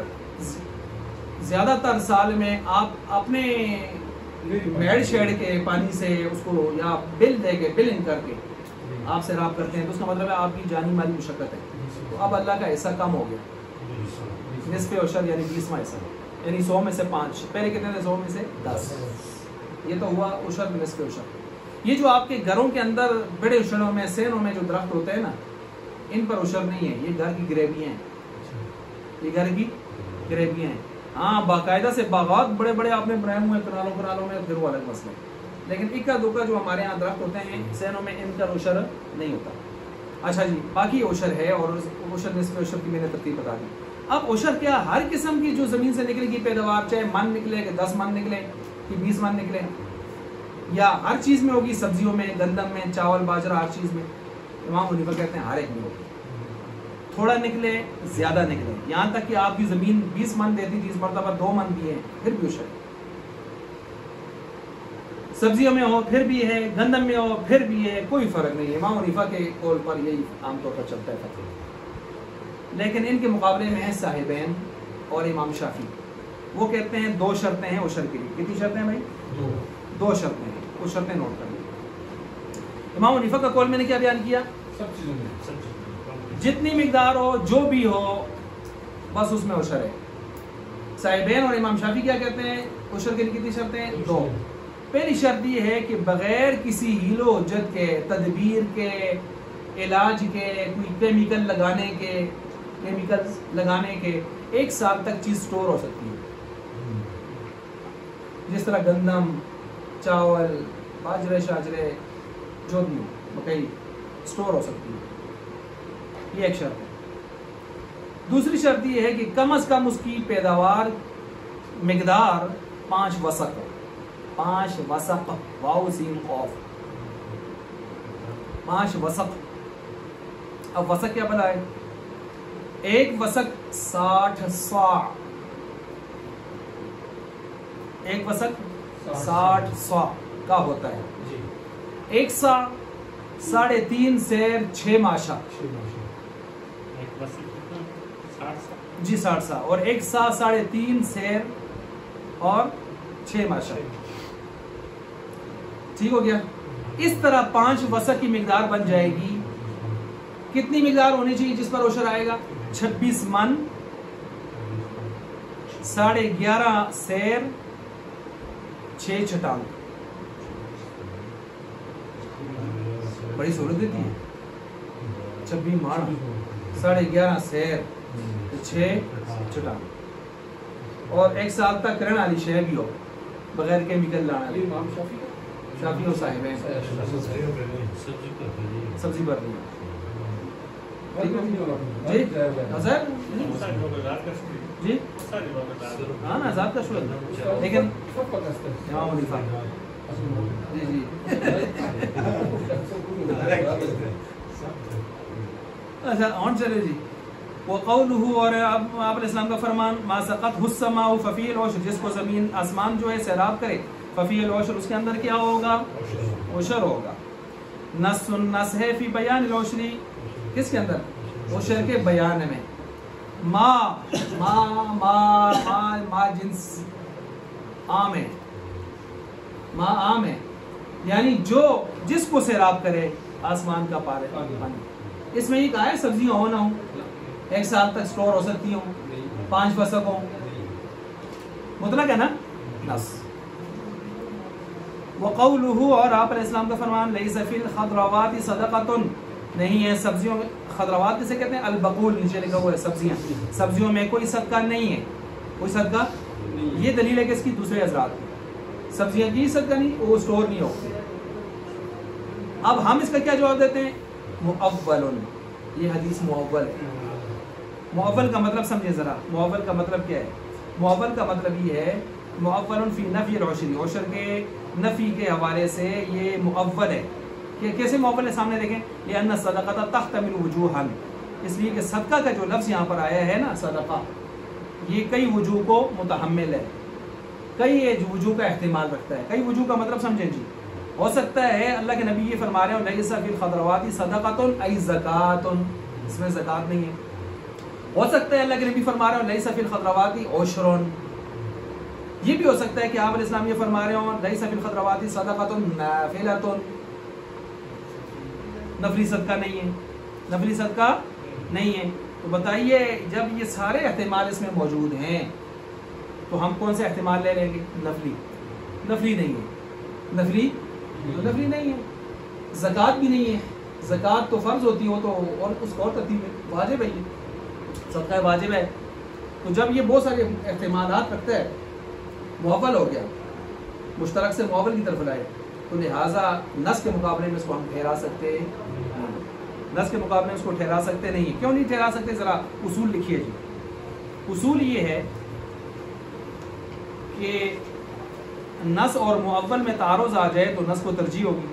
زیادہ تر سال میں آپ اپنے میڈ شیڈ کے پانی سے اس کو یا بل دے کے بلنگ کر کے آپ سیراب کرتے ہیں تو اس کا مطلب ہے آپ کی جانی مالی مشقت ہے. تو اب اللہ کا حصہ کم ہو گیا, نصف عشر یعنی 20واں حصہ, یعنی 100 میں سے 5. پہلے کتنے تھے؟ 100 میں سے 10. یہ تو ہوا عشر, نصف عشر. یہ جو آپ کے گھروں کے اندر بڑے شہروں میں سینوں میں جو درخت ہوتے ہیں نا, ان پر عشر نہیں ہے, یہ گھر کی گریویاں ہیں, یہ گھر کی گریویاں ہیں. ہاں باقاعدہ سے باغات بڑے بڑے آپ نے بنائے ہوئے ہیں کنالوں میں, پھر وہ الگ مسئلہ ہے. لیکن اکا دکا جو ہمارے یہاں درخت ہوتے ہیں سینوں میں, ان کا عشر نہیں ہوتا. اچھا جی, باقی عشر ہے, اور عشر نصف عشر کی میں نے ترتیب بتا دی. اب عشر کیا, ہر قسم کی جو زمین سے نکلے گی پیداوار, چاہے من نکلے کہ 10 من نکلے کہ 20 من نکلے, یا ہر چیز میں ہوگی, سبزیوں میں, گندم میں, چاول باجرہ, ہر چیز میں. امام حنیفہ کہتے ہیں ہر ایک میں ہوگی. تھوڑا نکلے زیادہ نکلے, یہاں تک کہ آپ کی زمین 20 من دیتی تھی, اس مرتبہ 2 من دیے, پھر بھی عشر. سبزیوں میں ہو پھر بھی ہے, گندم میں ہو پھر بھی ہے, کوئی فرق نہیں ہے. امام حنیفہ کے قول پر یہی عام طور پر چلتا ہے. لیکن ان کے مقابلے میں ہیں صاحبین اور امام شافعی. وہ کہتے ہیں 2 شرطیں ہیں عشر کے لیے. کتنی شرطیں ہیں بھائی؟ 2 شرطیں ہیں. وہ شرطیں نوٹ کر لیں. امام حنیفہ کا قول میں نے کیا بیان کیا؟ سب چیزوں میں جتنی مقدار ہو, جو بھی ہو, بس اس میں عشر ہے. صاحبین اور امام شافعی کیا کہتے ہیں عشر کے لیے کتنی شرطیں ہیں؟ 2. پہلی شرط یہ ہے کہ بغیر کسی ہیل و حجت کے, تدبیر کے, علاج کے, کوئی کیمیکل لگانے کے 1 سال تک چیز سٹور ہو سکتی ہے. جس طرح گندم, چاول, باجرے شاجرے, جو بھی مکئی سٹور ہو سکتی ہے. یہ ایک شرط ہے. دوسری شرط یہ ہے کہ کم از کم اس کی پیداوار مقدار 5 وسق ہو. 5 وسق, واو سین قاف, 5 وسق. اب وسق کیا بنا ہے؟ 1 وسق 60 صاع. 1 وسق 60 صاع کا ہوتا ہے. 1 صاع 3.5 سیر 6 ماشا. جی 60 صاع, اور 1 صاع 3.5 سیر اور 6 ماشا. ٹھیک ہو گیا. اس طرح 5 وسق کی مقدار بن جائے گی. کتنی مقدار ہونی چاہیے جس پر عشر آئے گا؟ 26 من, 11.5 سیر, 6 چھٹانگ. بڑی سہولت دیتی ہے. 26 من, 11.5 سیر, 6 چھٹانگ, اور 1 سال تک رہنے والی شے بھی ہو بغیر کیمیکل لانا. امام شافعی اور صاحب ہیں سبزی پر نہیں. جی حضرت جی ہاں نا آزاد کا شعر, لیکن امام حنیفہ جی جی اچھا اور چلے جی. وقولہ, اور اب آپ علیہ السلام کا فرمان, ما سقط السماء ففی العشر, جس کو زمین آسمان جو ہے سیراب کرے, ففی العشر, اس کے اندر کیا ہوگا؟ عشر ہوگا. نص النص ہے فی بیان العشری, کس کے اندر؟ عشر کے بیان میں. ما جنس عام ہے, ما عام ہے, یعنی جو جس کو سیراب کرے آسمان کا پانی. اس میں یہ کہا ہے سبزیاں ہو نہ ہوں, 1 سال تک سٹور ہو سکتی ہوں, 5 فصل ہوں, مطلق ہے نا نص. وقولہ, اور آپ علیہ السلام کا فرمان, لیس فی الخضروات صدقۃ, نہیں ہے سبزیوں میں, خضروات کسے کہتے ہیں, البقول نیچے لکھا ہوا ہے سبزیاں, سبزیوں میں کوئی صدقہ نہیں ہے, کوئی صدقہ. یہ دلیل ہے کہ اس کی دوسرے حضرات کی, سبزیاں کی صدقہ نہیں, وہ سٹور نہیں ہو. اب ہم اس کا کیا جواب دیتے ہیں, مؤول, یہ حدیث مؤول ہے. مؤول کا مطلب سمجھے ذرا, مؤول کا مطلب کیا ہے؟ مؤول کا مطلب یہ ہے, مؤول فی نفی العشر, عشر کے نفی کے حوالے سے یہ مؤول ہے. کہ کیسے مؤول ہے سامنے دیکھیں, لأن الصدقۃ تحتمل وجوہا, اس لیے کہ صدقہ کا جو لفظ یہاں پر آیا ہے نا, صدقہ, یہ کئی وجوہ کو متحمل ہے, کئی وجوہ کا احتمال رکھتا ہے. کئی وجوہ کا مطلب سمجھیں جی, ہو سکتا ہے اللہ کے نبی یہ فرما رہے ہیں لیس فی الخضروات صدقۃ ای زکاۃ, اس میں زکات نہیں ہے. ہو سکتا ہے اللہ کے نبی فرما رہے ہوں لیس فی الخضروات عشر, یہ بھی ہو سکتا ہے کہ آپ علیہ السلام یہ فرما رہے ہوں لیس فی الخضروات صدقۃ نافلۃ, نفلی صدقہ نہیں ہے, نفلی صدقہ نہیں ہے. تو بتائیے جب یہ سارے احتمال اس میں موجود ہیں تو ہم کون سے احتمال لے لیں گے؟ نفلی. نفلی نہیں ہے, نفلی نہیں ہے. زکوٰۃ بھی نہیں ہے, زکوٰۃ تو فرض ہوتی ہو تو اور اس کو اور ترتیب ہے, واجب ہے, یہ صدقہ واجب ہے. تو جب یہ بہت سارے احتمالات رکھتا ہے, مؤول ہو گیا, مشترک سے مؤول کی طرف لائے, تو لہٰذا نص کے مقابلے میں اس کو ہم ٹھہرا سکتے, نص کے مقابلے میں اس کو ٹھہرا سکتے نہیں. کیوں نہیں ٹھہرا سکتے؟ ذرا اصول لکھیے جی. اصول یہ ہے کہ نص اور مؤول میں تعارض آ جائے تو نص کو ترجیح ہوگی.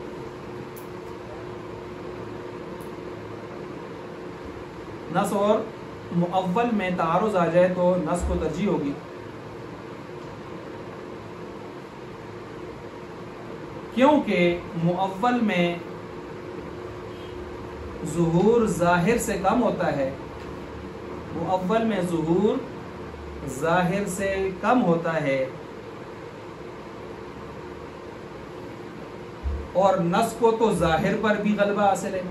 نص اور مؤول میں تعارض آ جائے تو نص کو ترجیح ہوگی. کیونکہ مؤول میں ظہور ظاہر سے کم ہوتا ہے, مؤول میں ظہور ظاہر سے کم ہوتا ہے, اور نص کو تو ظاہر پر بھی غلبہ حاصل ہے,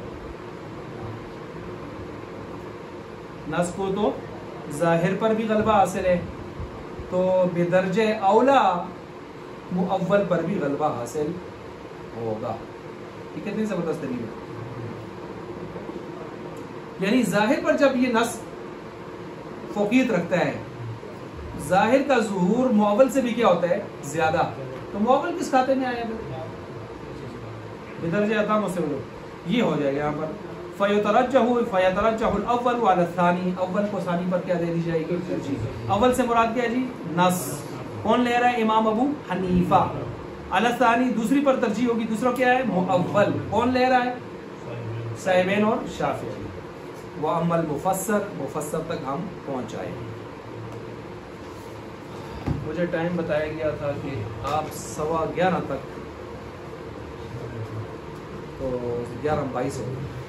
نص کو تو ظاہر پر بھی غلبہ حاصل ہے, تو بدرجہ اولا مؤول پر بھی غلبہ حاصل ہوگا. یہ کتنی زبردست دلیل ہے. یعنی ظاہر پر جب یہ نص فوقیت رکھتا ہے, ظاہر کا ظہور مؤول سے بھی کیا ہوتا ہے؟ زیادہ. تو مؤول کس کھاتے میں آیا ہے؟ بدرجہ اتم سے یہ ہو جائے گا یہاں پر فیترجح الاول علی الثانی, اول کو ثانی پر کیا دے دی جائے گی؟ ترجیح. اول سے مراد کیا ہے جی؟ نص. کون لے رہا ہے؟ امام ابو حنیفہ. علی الثانی دوسری پر ترجیح ہوگی, دوسرا کیا ہے؟ مؤول. کون لے رہا ہے؟ صاحبین اور شافعی. واما المفسر, مفسر تک ہم پہنچ آئے. مجھے ٹائم بتایا گیا تھا کہ آپ 11:15 تک, تو 11:22 ہو گئے.